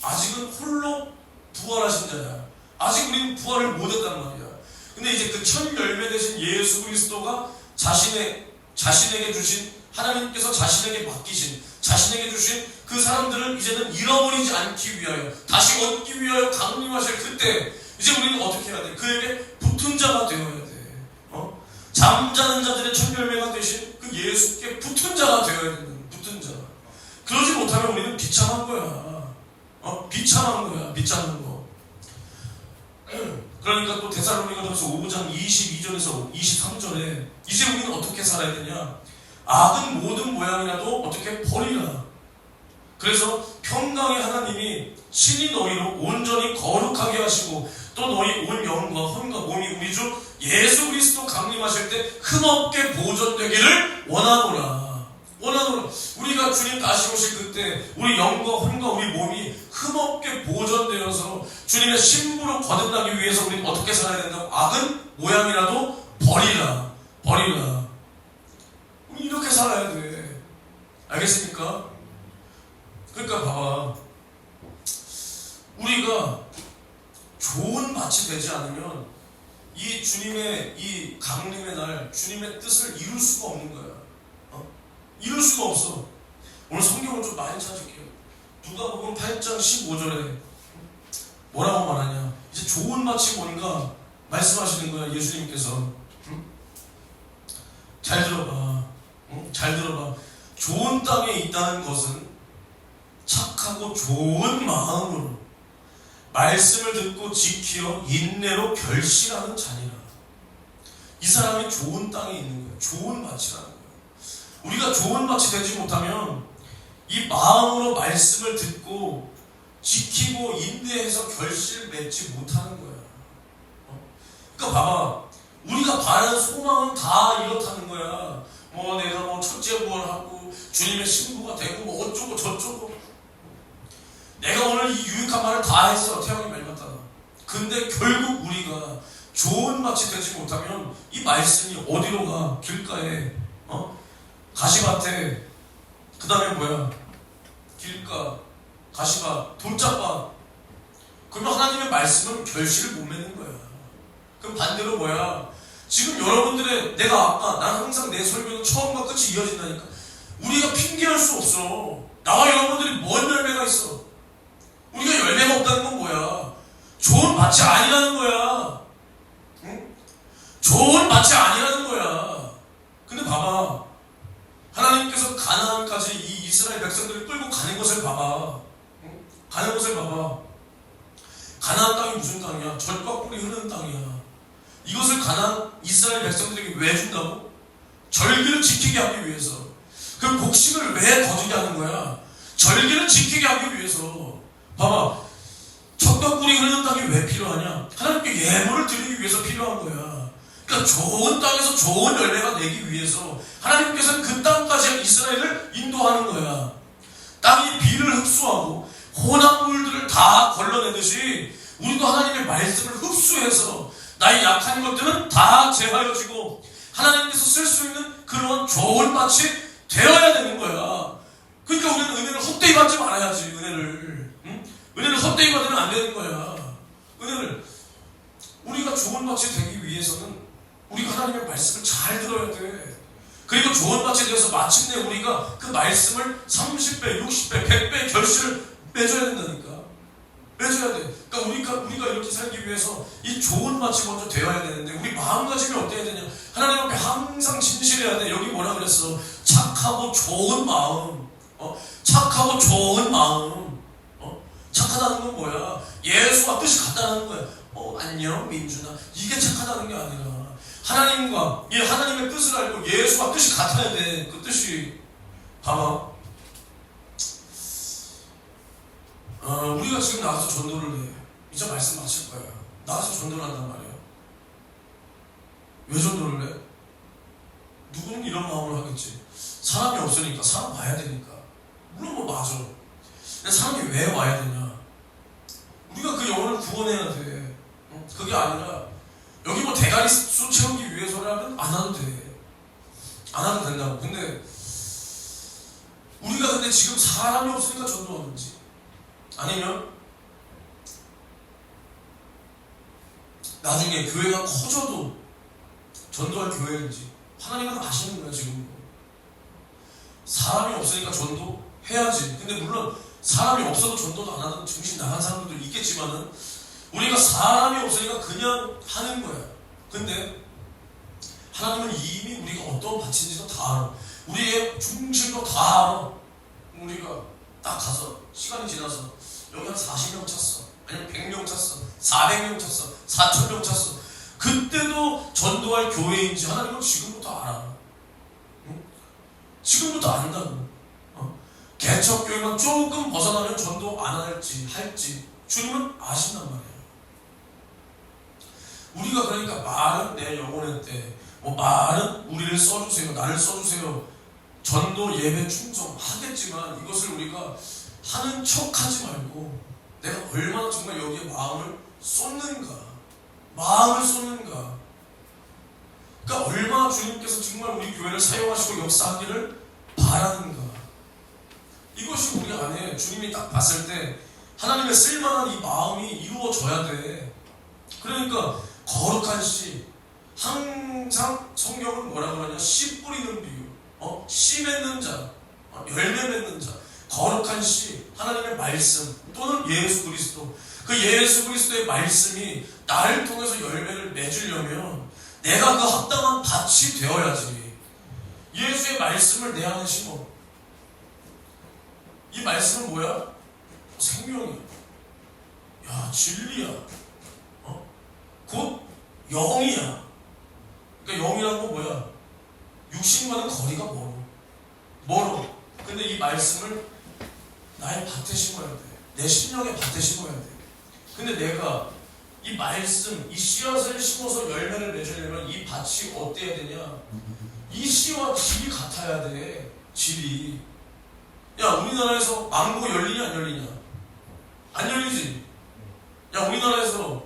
아직은 홀로 부활하신 자야. 아직 우리는 부활을 못했단 말이야. 근데 이제 그 첫 열매 되신 예수 그리스도가 자신에게 주신, 하나님께서 자신에게 맡기신, 자신에게 주신 그 사람들을 이제는 잃어버리지 않기 위하여, 다시 얻기 위하여 강림하실 그때 이제 우리는 어떻게 해야 돼? 그에게 붙은 자가 되어야 돼. 잠자는 자들의 첫 열매가 되신 그 예수께 붙은 자가 되어야 되는, 붙은 자. 그러지 못하면 우리는 비참한 거야. 비참한 거야. 비참한 거. 그러니까 또 데살로니가전서 5장 22절에서 23절에 이제 우리는 어떻게 살아야 되냐? 악은 모든 모양이라도 어떻게 버리라. 그래서 평강의 하나님이 친히 너희로 온전히 거룩하게 하시고 또 너희 온 영과 혼과 몸이 우리 주 예수 그리스도 강림하실 때 흠없게 보존되기를 원하노라. 우리가 주님 다시 오실 그때 우리 영과 혼과 우리 몸이 흠없게 보존되어서 주님의 신부로 거듭나기 위해서 우리는 어떻게 살아야 된다고? 악은 모양이라도 버리라. 우리 이렇게 살아야 돼. 알겠습니까? 그러니까 봐봐, 우리가 좋은 밭이 되지 않으면 이 주님의 이 강림의 날 주님의 뜻을 이룰 수가 없는 거야. 이룰 수가 없어. 오늘 성경을 좀 많이 찾을게요. 누가복음 8장 15절에 뭐라고 말하냐. 이제 좋은 밭이 뭔가 말씀하시는 거야, 예수님께서. 잘 들어봐. 잘 들어봐. 좋은 땅에 있다는 것은 착하고 좋은 마음으로 말씀을 듣고 지키어 인내로 결실하는 자니라. 이 사람이 좋은 땅에 있는 거야. 좋은 밭이라는 거야. 우리가 좋은 밭이 되지 못하면 이 마음으로 말씀을 듣고 지키고 인내해서 결실 맺지 못하는 거야. 그러니까 봐봐, 우리가 바라는 소망은 다 이렇다는 거야. 내가 첫째 부활하고 주님의 신부가 되고 어쩌고 저쩌고. 내가 오늘 이 유익한 말을 다 했어. 태양이 맑았다. 근데 결국 우리가 좋은 밭이 되지 못하면 이 말씀이 어디로 가? 길가에, 가시밭에, 그 다음에 뭐야? 길가, 가시밭, 돌짝밭. 그러면 하나님의 말씀은 결실을 못 맺는 거야. 그럼 반대로 뭐야? 지금 여러분들의, 난 항상 내 설교는 처음과 끝이 이어진다니까. 우리가 핑계할 수 없어. 나와 여러분들이 뭔 열매가 있어? 우리가 열매가 없다는 건 뭐야? 좋은 밭이 아니라는 거야. 응? 좋은 밭이 아니라는 거야. 근데 봐봐, 하나님께서 가나안까지 이 이스라엘 백성들을 끌고 가는 것을 봐봐. 응? 가는 것을 봐봐. 가나안 땅이 무슨 땅이야? 젖과 꿀이 흐르는 땅이야. 이것을 가나안 이스라엘 백성들에게 왜 준다고? 절기를 지키게 하기 위해서. 그 곡식을 왜 거두게 하는 거야? 절기를 지키게 하기 위해서. 봐봐, 젖과 꿀이 흐르는 땅이 왜 필요하냐? 하나님께 예물을 드리기 위해서 필요한 거야. 그러니까 좋은 땅에서 좋은 열매가 내기 위해서 하나님께서는 그 땅까지 이스라엘을 인도하는 거야. 땅이 비를 흡수하고 혼합물들을 다 걸러내듯이 우리도 하나님의 말씀을 흡수해서 나의 약한 것들은 다 제하여지고 하나님께서 쓸 수 있는 그런 좋은 밭이 되어야 되는 거야. 그러니까 우리는 은혜를 헛되이 받지 말아야지. 은혜를 헛되이 받으면 안 되는 거야. 은혜를 우리가 좋은 밭이 되기 위해서는 우리가 하나님의 말씀을 잘 들어야 돼. 그리고 좋은 밭이 되어서 마침내 우리가 그 말씀을 30배, 60배, 100배 결실을 맺어야 된다니까. 맺어야 돼. 그러니까 우리가 이렇게 살기 위해서 이 좋은 밭이 먼저 되어야 되는데 우리 마음가짐이 어때야 되냐? 하나님 앞에 항상 진실해야 돼. 여기 뭐라 그랬어? 착하고 좋은 마음. 착하고 좋은 마음. 착하다는 건 뭐야? 예수와 뜻이 같다는 거야. 안녕 민준아. 이게 착하다는 게 아니라 하나님과 하나님의 뜻을 알고 예수와 뜻이 같아야 돼. 그 뜻이. 봐봐. 우리가 지금 나가서 전도를 해. 이제 말씀 마칠 거야. 나가서 전도를 한단 말이야. 왜 전도를 해? 누구는 이런 마음으로 하겠지. 사람이 없으니까. 사람 와야 되니까. 물론 맞아. 근데 사람이 왜 와야 되냐? 우리가 그 영혼을 구원해야 돼. 그게 아니라 여기 대가리 수 채우기 위해서라면 안 와도 돼. 안 와도 된다고. 근데 우리가 지금 사람이 없으니까 전도하는지 아니면 나중에 교회가 커져도 전도할 교회인지 하나님은 아시는 거야. 지금 사람이 없으니까 전도해야지. 근데 물론 사람이 없어도 전도도 안 하는 정신 나간 사람들도 있겠지만은 우리가 사람이 없으니까 그냥 하는 거야. 근데 하나님은 이미 우리가 어떤 밭인지도 다 알아. 우리의 중심도 다 알아. 우리가 딱 가서 시간이 지나서 여기 한 40명 찼어. 아니면 100명 찼어. 400명 찼어. 4,000명 찼어. 그때도 전도할 교회인지 하나님은 지금부터 알아. 응? 지금부터 안다고. 개척교회만 조금 벗어나면 전도 안 할지 주님은 아신단 말이에요. 우리가 그러니까 말은 내 영혼의 때, 말은 우리를 써주세요, 나를 써주세요, 전도 예배 충성 하겠지만 이것을 우리가 하는 척 하지 말고 내가 얼마나 정말 여기에 마음을 쏟는가. 그러니까 얼마나 주님께서 정말 우리 교회를 사용하시고 역사하기를 바라는가. 이것이 우리 안에 주님이 딱 봤을 때 하나님의 쓸만한 이 마음이 이루어져야 돼. 그러니까 거룩한 씨, 항상 성경은 뭐라 그러냐, 씨 뿌리는 비유, 씨 맺는 자, 열매 맺는 자, 거룩한 씨, 하나님의 말씀 또는 예수 그리스도, 그 예수 그리스도의 말씀이 나를 통해서 열매를 맺으려면 내가 그 합당한 밭이 되어야지. 예수의 말씀을 내 안에 심어. 이 말씀은 뭐야? 생명이야. 야, 진리야. 곧 영이야. 그러니까 영이라는 건 뭐야? 육신과는 거리가 멀어. 근데 이 말씀을 나의 밭에 심어야 돼. 내 심령의 밭에 심어야 돼. 근데 내가 이 말씀, 이 씨앗을 심어서 열매를 맺으려면 이 밭이 어때야 되냐? 이 씨와 질이 같아야 돼. 질이. 야, 우리나라에서 망고 열리냐 안 열리냐? 안 열리지. 야, 우리나라에서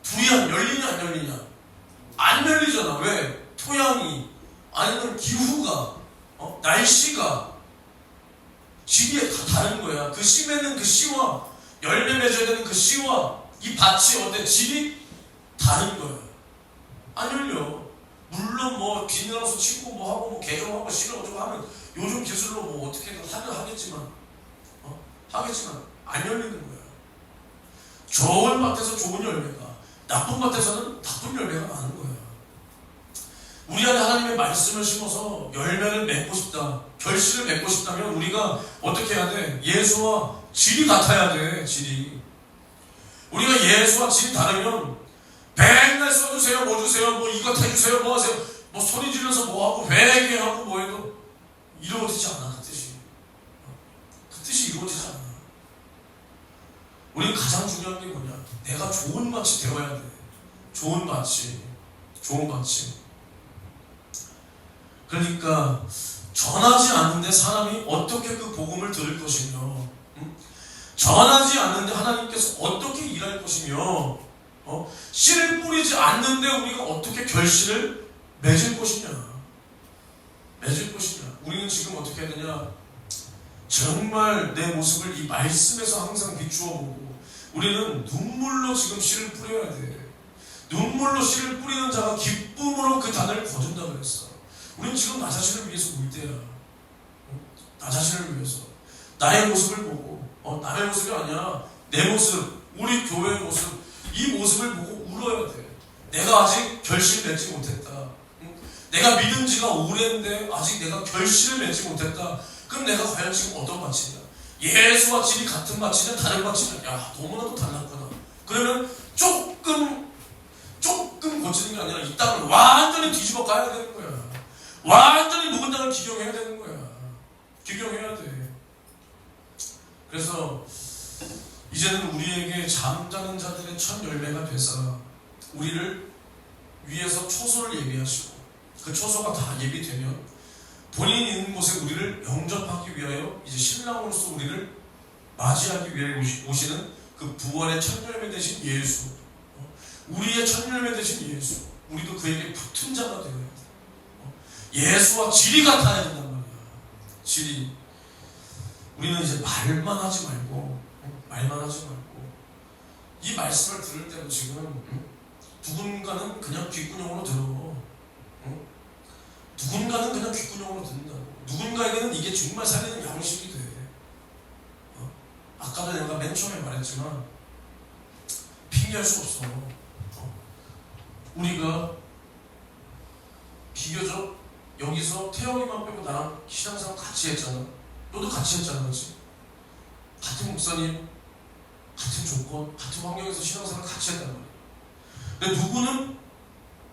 두리안 열리냐 안 열리냐? 안 열리잖아. 왜? 토양이, 아니면 기후가, 날씨가, 질이 다 다른 거야. 그 씨 맺는 그 씨와 열매 맺어야 되는 그 씨와 이 밭이 어때? 질이 다른 거야. 안 열려. 물론 비닐하우스 치고 하고 개종하고 실어가지고 하면 요즘 기술로 어떻게든 하겠지만 안 열리는 거야. 좋은 밭에서 좋은 열매가, 나쁜 밭에서는 나쁜 열매가 나는 거야. 우리 안에 하나님의 말씀을 심어서 열매를 맺고 싶다, 결실을 맺고 싶다면 우리가 어떻게 해야 돼? 예수와 질이 같아야 돼. 질이. 우리가 예수와 질이 다르면 맨날 써주세요, 주세요, 이것 해주세요, 하세요, 소리 지르면서 하고 회개하고 해도 이루어지지 않아. 그 뜻이 이루어지지 않아. 우리는 가장 중요한 게 뭐냐? 내가 좋은 밭이 되어야 돼. 좋은 밭이. 그러니까 전하지 않는데 사람이 어떻게 그 복음을 들을 것이며, 전하지 않는데 하나님께서 어떻게 일할 것이며, 씨를 뿌리지 않는데 우리가 어떻게 결실을 맺을 것이냐. 우리는 지금 어떻게 해야 되냐? 정말 내 모습을 이 말씀에서 항상 비추어 보고, 우리는 눈물로 지금 씨를 뿌려야 돼. 눈물로 씨를 뿌리는 자가 기쁨으로 그 단을 거둔다 그랬어. 우리는 지금 나 자신을 위해서 울 때야. 나 자신을 위해서. 나의 모습을 보고, 남의 모습이 아니야. 내 모습, 우리 교회의 모습, 이 모습을 보고 울어야 돼. 내가 아직 결실 맺지 못했다. 내가 믿은 지가 오래인데 아직 내가 결실을 맺지 못했다. 그럼 내가 과연 지금 어떤 밭이냐? 예수와 질이 같은 밭이냐 다른 밭이냐? 야, 너무나도 달랐구나. 그러면 조금 고치는 게 아니라 이 땅을 완전히 뒤집어 가야 되는 거야. 완전히 묵은 땅을 기경해야 되는 거야. 기경해야 돼. 그래서 이제는 우리에게 잠자는 자들의 첫 열매가 돼서 우리를 위해서 초소를 예비하시고, 그 초소가 다 예비되면 본인이 있는 곳에 우리를 영접하기 위하여 이제 신랑으로서 우리를 맞이하기 위해 오시는 그 부활의 첫 열매 되신 예수, 우리의 첫 열매 되신 예수, 우리도 그에게 붙은 자가 되어야 돼. 예수와 질이 같아야 된단 말이야. 질이. 우리는 이제 말만 하지 말고 이 말씀을 들을 때도 지금 누군가는 그냥 귓구녕으로 들어. 누군가는 그냥 귓구녕으로 듣는다고. 누군가에게는 이게 정말 살리는 양식이 돼. 아까도 내가 맨 처음에 말했지만 핑계할 수 없어. 우리가 비교적 여기서 태영이만 빼고 나랑 신앙생활 같이 했잖아. 너도 같이 했잖아, 그렇지? 같은 목사님, 같은 조건, 같은 환경에서 신앙생활 같이 했단 말이야. 근데 누구는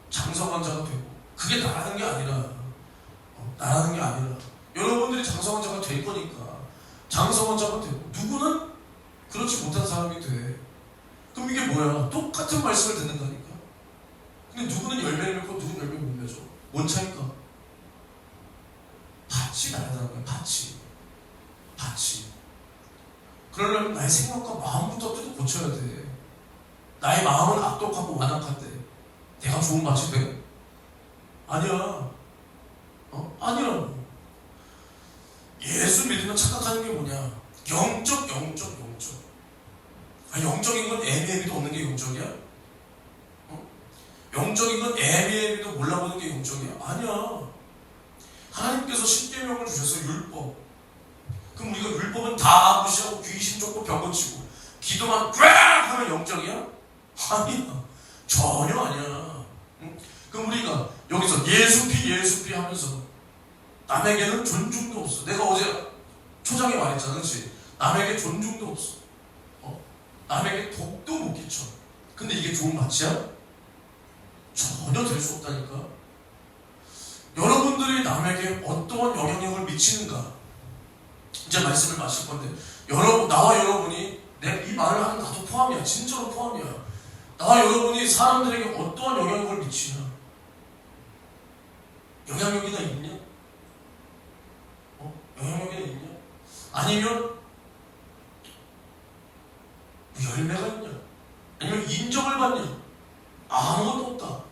장성환자가 되고, 그게 나라는 게 아니라 여러분들이 장성한 자가 될 거니까 장성한 자가 되고, 누구는 그렇지 못한 사람이 돼. 그럼 이게 뭐야? 똑같은 말씀을 듣는다니까. 근데 누구는 열매를 맺고 누구는 열매를 못 맺어. 뭔 차이일까? 밭이 다르다는 거야. 밭이. 그러려면 나의 생각과 마음부터 고쳐야 돼. 나의 마음은 악독하고 완악한데 내가 좋은 밭이 돼? 아니야. 아니라고. 예수 믿으면 착각하는 게 뭐냐? 영적. 영적인 건 애미애미도 없는 게 영적이야? 영적인 건 애미애미도 몰라보는 게 영적이야? 아니야. 하나님께서 십계명을 주셔서 율법. 그럼 우리가 율법은 다 무시하고 귀신 쫓고 병 고치고 기도만 꽉 하면 영적이야? 아니야. 전혀 아니야. 그럼 우리가 여기서 예수피 하면서 남에게는 존중도 없어. 내가 어제 초장에 말했잖아. 그렇지? 남에게 존중도 없어. 남에게 독도 못 끼쳐. 근데 이게 좋은 밭이야? 전혀 될 수 없다니까. 여러분들이 남에게 어떠한 영향력을 미치는가? 이제 말씀을 마실 건데, 나와 여러분이, 이 말을 하는 나도 포함이야. 진짜로 포함이야. 나와 여러분이 사람들에게 어떠한 영향력을 미치냐? 영향력이나 있냐? 영향력이나 있냐? 아니면 열매가 있냐? 아니면 인정을 받냐? 아무것도 없다.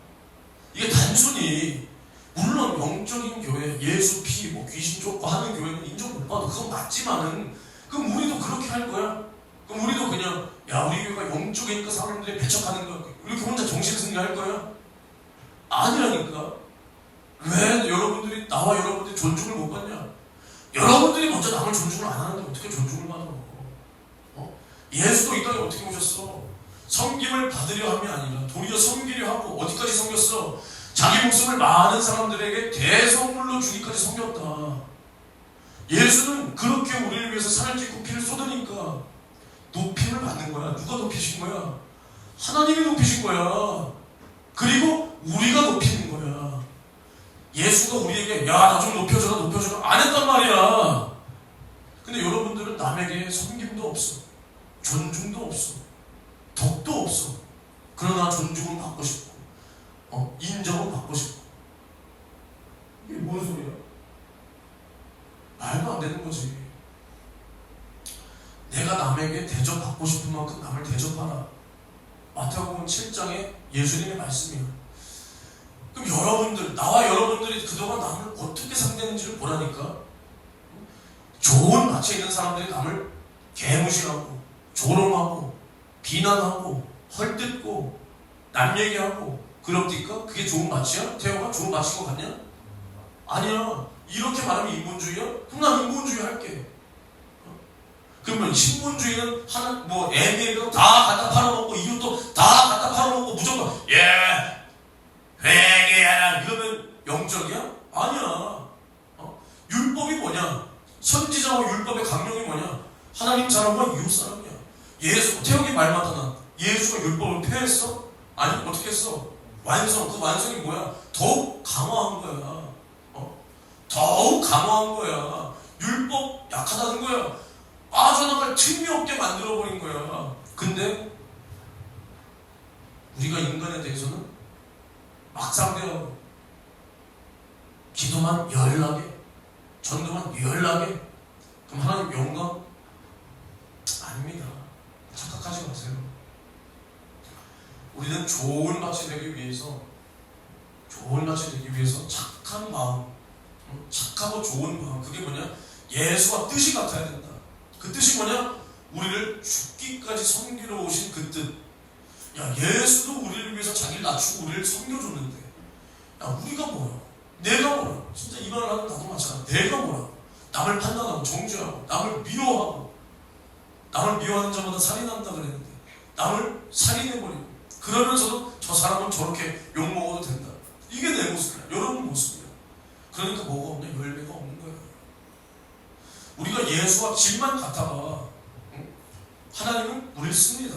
이게 단순히, 물론 영적인 교회, 예수 피, 귀신 쫓고 하는 교회는 인정 못 받아. 그건 맞지만은, 그럼 우리도 그렇게 할 거야? 그럼 우리도 그냥, 우리 교회가 영적이니까 사람들이 배척하는 거야. 이렇게 혼자 정신승리할 거야? 아니라니까. 왜 나와 여러분들이 존중을 못 받냐? 여러분들이 먼저 남을 존중을 안 하는데 어떻게 존중을 받아? 예수도 이 땅에 어떻게 오셨어? 섬김을 받으려 함이 아니라 도리어 섬기려 하고, 어디까지 섬겼어? 자기 목숨을 많은 사람들에게 대성물로 주기까지 섬겼다. 예수는 그렇게 우리를 위해서 살을 찢고 피를 쏟으니까 높임을 받는 거야. 누가 높이신 거야? 하나님이 높이신 거야. 그리고 우리가 높이는 거야. 예수가 우리에게 나 좀 높여줘라 안 했단 말이야. 근데 여러분들은 남에게 섬김도 없어. 존중도 없어. 덕도 없어. 그러나 존중은 받고 싶고, 인정은 받고 싶고. 이게 뭔 소리야? 말도 안 되는 거지. 내가 남에게 대접받고 싶은 만큼 남을 대접하라. 마태복음 7장에 예수님의 말씀이야. 그럼 나와 여러분들이 그동안 남을 어떻게 상대했는지를 보라니까. 좋은 밭에 있는 사람들이 남을 개무시하고 조롱하고 비난하고 헐뜯고 남 얘기하고 그럽니까? 그게 좋은 밭이야? 태호가 좋은 밭인 것 같냐? 아니야. 이렇게 말하면 인본주의야? 그럼 난 인본주의 할게. 그러면 신본주의는 애미애미도 다 갖다 팔아먹고 이웃도 다 갖다 팔아먹고 무조건 회개하라 이러면 영적이야? 아니야. 율법이 뭐냐? 선지자와 율법의 강령이 뭐냐? 하나님 사람과 이웃 사람이야. 태영이 말 맞잖아. 예수가 율법을 폐했어? 아니, 어떻게 했어? 그 완성이 뭐야? 더욱 강화한 거야. 더욱 강화한 거야. 율법 약하다는 거야. 빠져나갈 틈이 없게 만들어버린 거야. 근데 우리가 인간에 대해서는 막상대하고 기도만 열나게, 전도만 열나게. 그럼 하나님 영광? 아닙니다. 착각하지 마세요. 우리는 좋은 밭이 되기 위해서 착한 마음, 착하고 좋은 마음, 그게 뭐냐? 예수와 뜻이 같아야 된다. 그 뜻이 뭐냐? 우리를 죽기까지 섬기러 오신 그 뜻. 예수도 우리를 위해서 자기를 낮추고 우리를 섬겨줬는데, 우리가 뭐야? 내가 뭐야? 진짜 이 말을 하는 나도 마찬가지야. 내가 뭐야? 남을 판단하고 정죄하고 남을 미워하고, 남을 미워하는 자마다 살인한다 그랬는데 남을 살인해버리고, 그러면서도 저 사람은 저렇게 욕먹어도 된다. 이게 내 모습이야. 여러분 모습이야. 그러니까 뭐가 없냐? 열매가 없는 거야. 우리가 예수와 질만 같아봐. 하나님은 우리를 씁니다.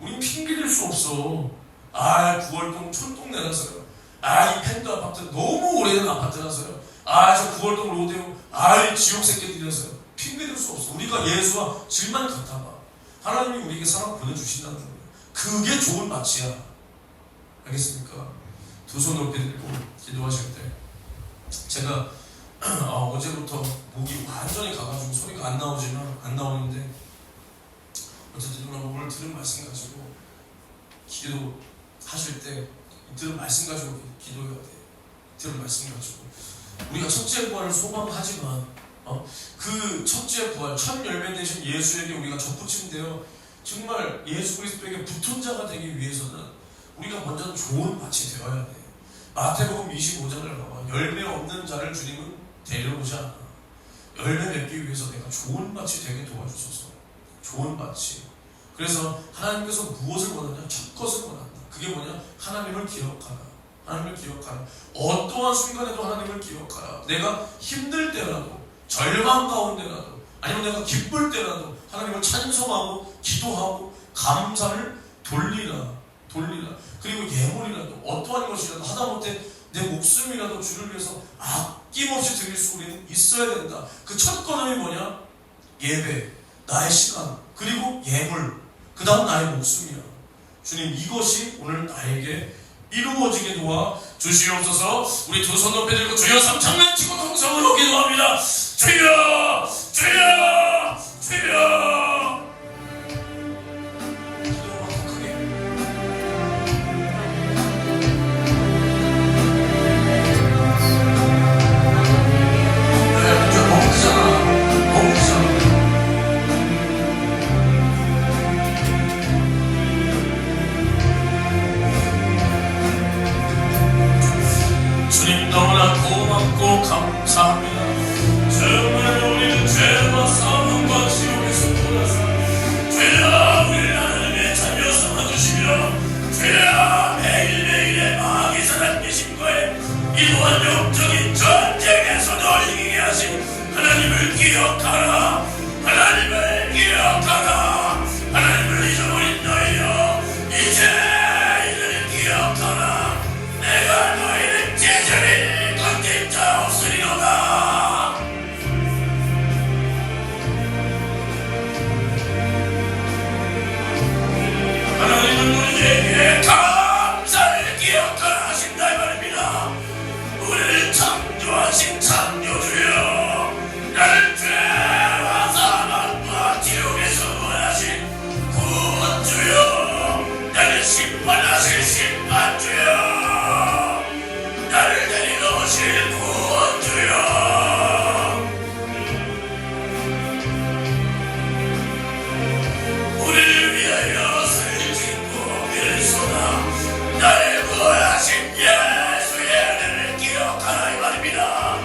우린 핑계댈 수 없어. 9월동 촌동 내라서요. 이 펜도 아파트 너무 오래된 아파트라서요. 저 9월동 로데오, 이 지옥 새끼들이라서요. 핑계댈 수 없어. 우리가 예수와 질만 같아 봐. 하나님이 우리에게 사랑 보내주신다는 거예요. 그게 좋은 마치야. 알겠습니까? 두 손 높이 들고 기도하실 때 제가 어제부터 목이 완전히 가가지고 소리가 안 나오는데 어쨌든 오늘 들은 말씀 가지고 기도하실 때 들은 말씀 가지고 기도해야 돼. 들은 말씀 가지고 우리가 첫째 부활을 소망하지만 그 첫째 부활 첫 열매 되신 예수에게 우리가 접붙임되어 정말 예수 그리스도에게 붙은 자가 되기 위해서는 우리가 먼저 좋은 밭이 되어야 돼. 마태복음 25장을 봐봐. 열매 없는 자를 주님은 데려오지 않아. 열매 맺기 위해서 내가 좋은 밭이 되게 도와주소서. 좋은 밭이. 그래서 하나님께서 무엇을 원하냐? 첫 것을 원한다. 그게 뭐냐? 하나님을 기억하라. 하나님을 기억하라. 어떠한 순간에도 하나님을 기억하라. 내가 힘들 때라도, 절망 가운데라도, 아니면 내가 기쁠 때라도 하나님을 찬송하고 기도하고 감사를 돌리라. 그리고 예물이라도 어떠한 것이라도 하다못해 내 목숨이라도 주를 위해서 아낌없이 드릴 수 우리는 있어야 된다. 그 첫 걸음이 뭐냐? 예배, 나의 시간, 그리고 예물, 그 다음 나의 목숨이야. 주님, 이것이 오늘 나에게 이루어지게 도와 주시옵소서. 우리 두 손 높이 들고 주여 삼창만 치고 통성으로 기도합니다. 주여, 주여, 주여. 기도하고 크게. 이제 너무 크잖아. 너무 크잖아. 주님 너무나 고맙고 감사합니다. 정말 우리는 죄와 사망과 지옥에서 돌아서 주여 우리를 하나님의 자녀 삼아주시며 주여 매일매일의 마귀 사랑 계심과의 이러한 영적인 전쟁에서도 이기게 하신 하나님을 기억하라. 하나님을 기억하라. 하나님을 잊어버린 너희여 이제 이들을 기억하라. 내가 너희를 제자리 건질 자 없으리로다. 하나님은 우리에게 감사를 기억하라 하신다 이 말입니다. 우리를 창조하신 창조주여, 나를 죄와 사망과 지옥에서 구원하신 구원주여, 나를 심판하실 심판주여, 나를 데려오실 구원주여. 우리를 위하여 살을 짓고 피를 쏟아 나를 구원하신 예수의 은혜를 기억하라 이 말입니다.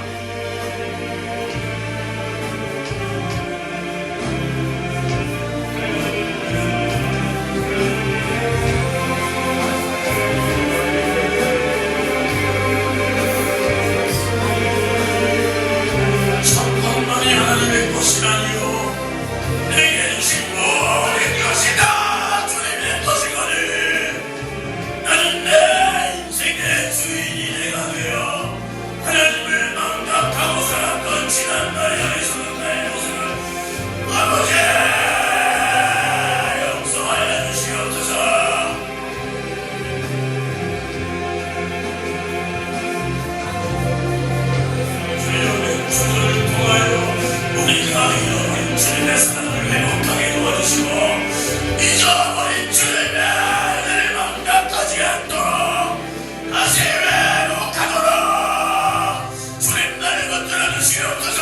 천만만이 하나님의 것이라니요 내게 주신 모든 것이 다 주님의 것이거늘 나는 내 인생의 주인이 내가 되어 하나님을 망각하고 살았던 지난 날 향해서는 나의 모습을 아버지 용서하여 주시옵소서. 주님의 주를 통하여 우리가 잃어버린 주님의 사랑을 회복하게 도와주시고 잊어버린 주님의 은혜를 망각하지 않도록 다시 회복하도록 주님 나를 붙들어 주시옵소서.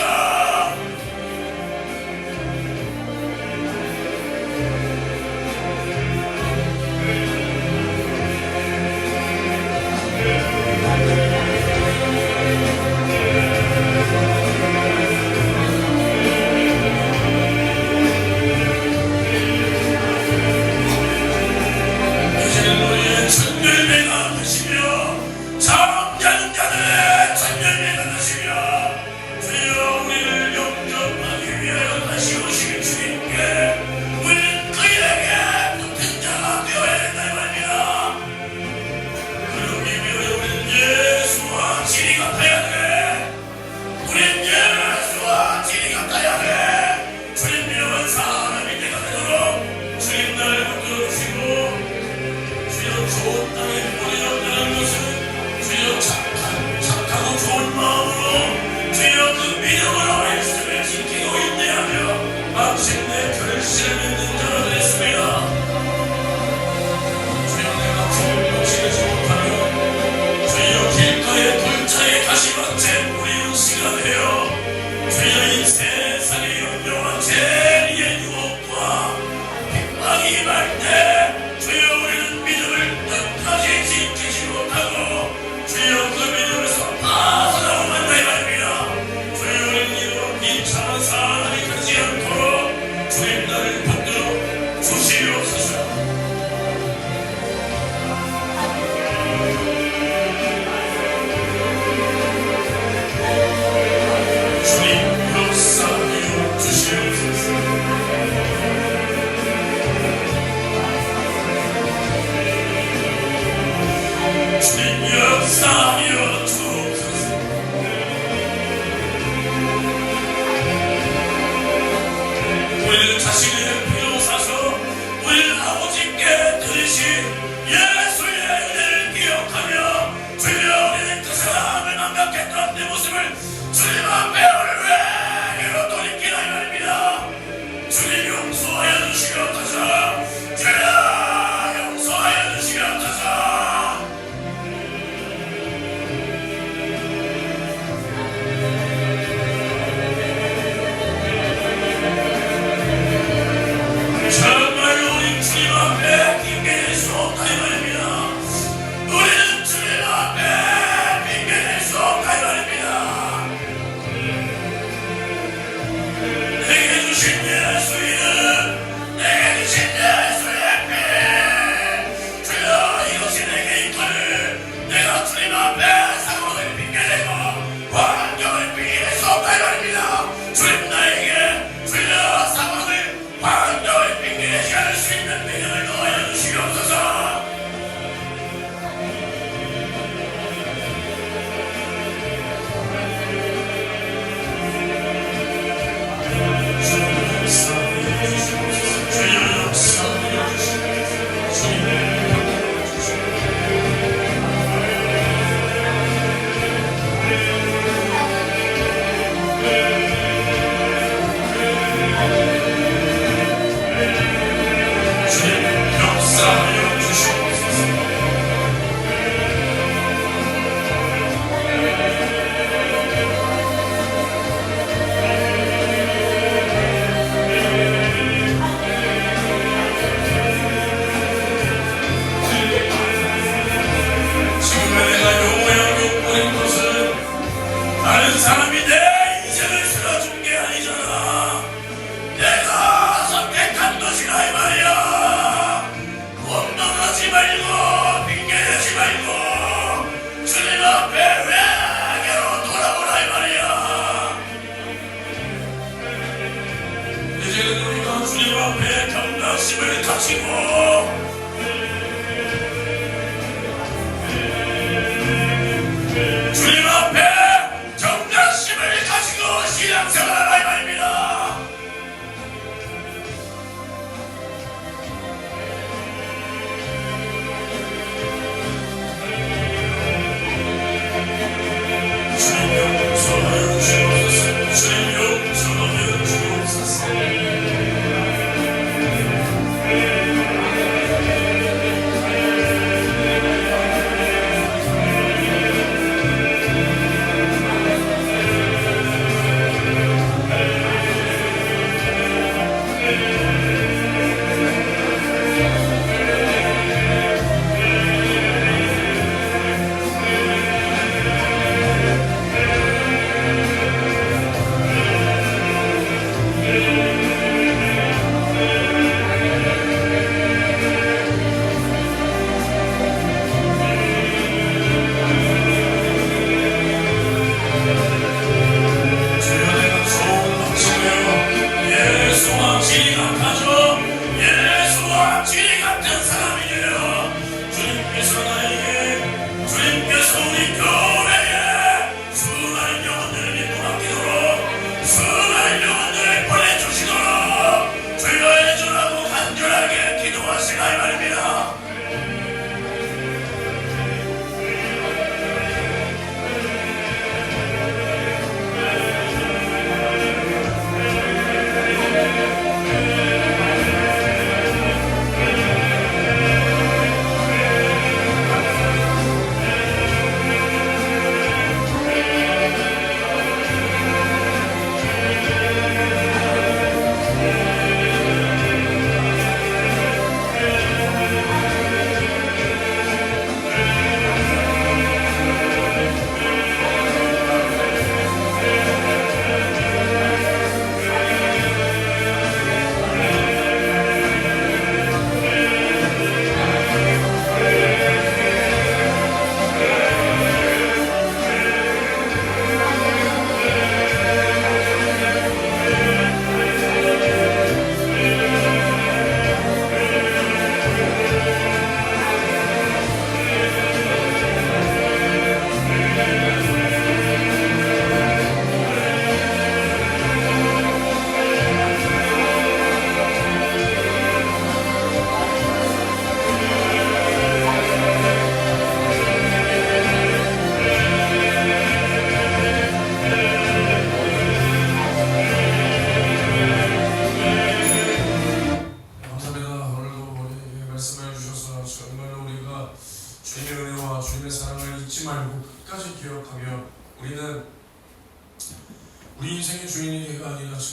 사람이 가지 않도록 주님 나를 붙들어 주시옵소서. 주님 역사하여 주시옵소서. 주님 역사하여 주옵소서. 우리는 자신의 피로 사서 우리는 아버지께 드리신 예수의 은혜를 기억하며 주여 우리는 그 사람을 망각했던 내 모습을 주님 앞에 오늘 외로 돌이키라 이 말입니다. 주님 용서하여 주시옵소서. 주여 용서하여 주시옵소서. 정말 우리 주님 앞에 핑계댈 수 없다 이 말입니다. 우리는 주님 앞에 핑계댈 수 없다 이 말입니다. 내게 주신 예수이는 내게 주신 예수의 피 주여 이것이 내게 있거늘 내가 주님 앞에 상황을 핑계대고 환경을 핑계댈 수 없다 이 말입니다. 주님 나에게 주여 상황을 환경을 핑계대지 않을 수 있는 믿음을 더하여 주시옵소서. 주님 역사하여 주시옵소서. 주님 역사하여 주시옵소서. 주님 역사하여 주시옵소서. 주님 역사하여 주시옵소서. 지금 내가 요구하고 보낸 것은 다른 사람이 내 인생을 쓸어준 게 아니잖아. 내가 선택한 것이라 이 말이야. 원망하지 말고 핑계대지 말고 주님 앞에 외게로 돌아보라 이 말이야. 이제는 우리가 주님 앞에 경각심을 가지고 주님 앞에 경각심을 가지고 신앙생활하라 이 말입니다. 주님 용서하여 주옵소서. 주님 용서하여 주옵소서.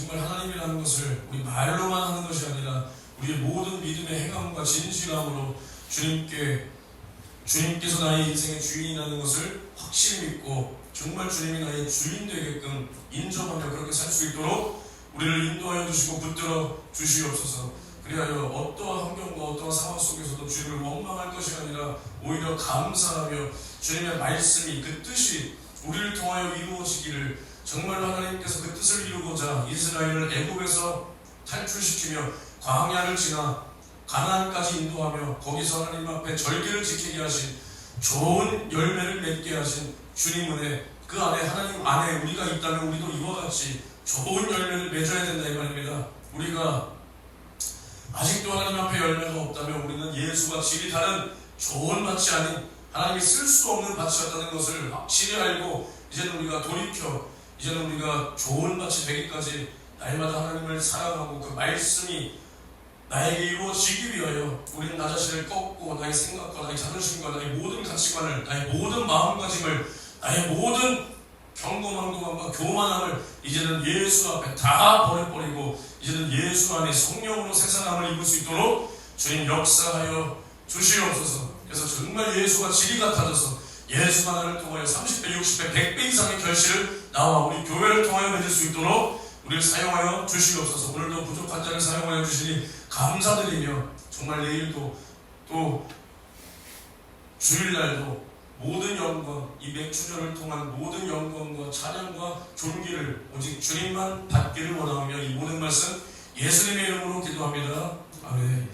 정말 하나님이라는 것을 우리 말로만 하는 것이 아니라 우리의 모든 믿음의 행함과 진실함으로 주님께서 나의 인생의 주인이라는 것을 확실히 믿고 정말 주님이 나의 주인 되게끔 인정하며 그렇게 살 수 있도록 우리를 인도하여 주시고 붙들어 주시옵소서. 그리하여 어떠한 환경과 어떠한 상황 속에서도 주님을 원망할 것이 아니라 오히려 감사하며 주님의 말씀이 그 뜻이 우리를 통하여 이루어지기를, 정말 하나님께서 그 뜻을 이루고자 이스라엘을 애굽에서 탈출시키며 광야를 지나 가나안까지 인도하며 거기서 하나님 앞에 절기를 지키게 하신, 좋은 열매를 맺게 하신 주님 은혜, 그 안에 하나님 안에 우리가 있다면 우리도 이와 같이 좋은 열매를 맺어야 된다 이 말입니다. 우리가 아직도 하나님 앞에 열매가 없다면 우리는 예수와 질이 다른 좋은 밭이 아닌 하나님이 쓸 수 없는 밭이었다는 것을 확실히 알고 이제는 우리가 돌이켜 이제는 우리가 좋은 밭이 되기까지 날마다 하나님을 사랑하고 그 말씀이 나에게 이루어지기 위하여 우리는 나 자신을 꺾고 나의 생각과 나의 자존심과 나의 모든 가치관을, 나의 모든 마음가짐을, 나의 모든 경고망고함과 교만함을 이제는 예수 앞에 다 버려버리고 이제는 예수 안에 성령으로 새 사람을 입을 수 있도록 주님 역사하여 주시옵소서. 그래서 정말 예수가 질이 같아져서 예수가 나를 통하여 30배, 60배, 100배 이상의 결실을 나와 우리 교회를 통하여 맺을 수 있도록 우리를 사용하여 주시옵소서. 오늘도 부족한 자를 사용하여 주시니 감사드리며 정말 내일도 또 주일날도 모든 영광, 이 맥주전을 통한 모든 영광과 찬양과 존귀를 오직 주님만 받기를 원하며 이 모든 말씀 예수님의 이름으로 기도합니다. 아멘.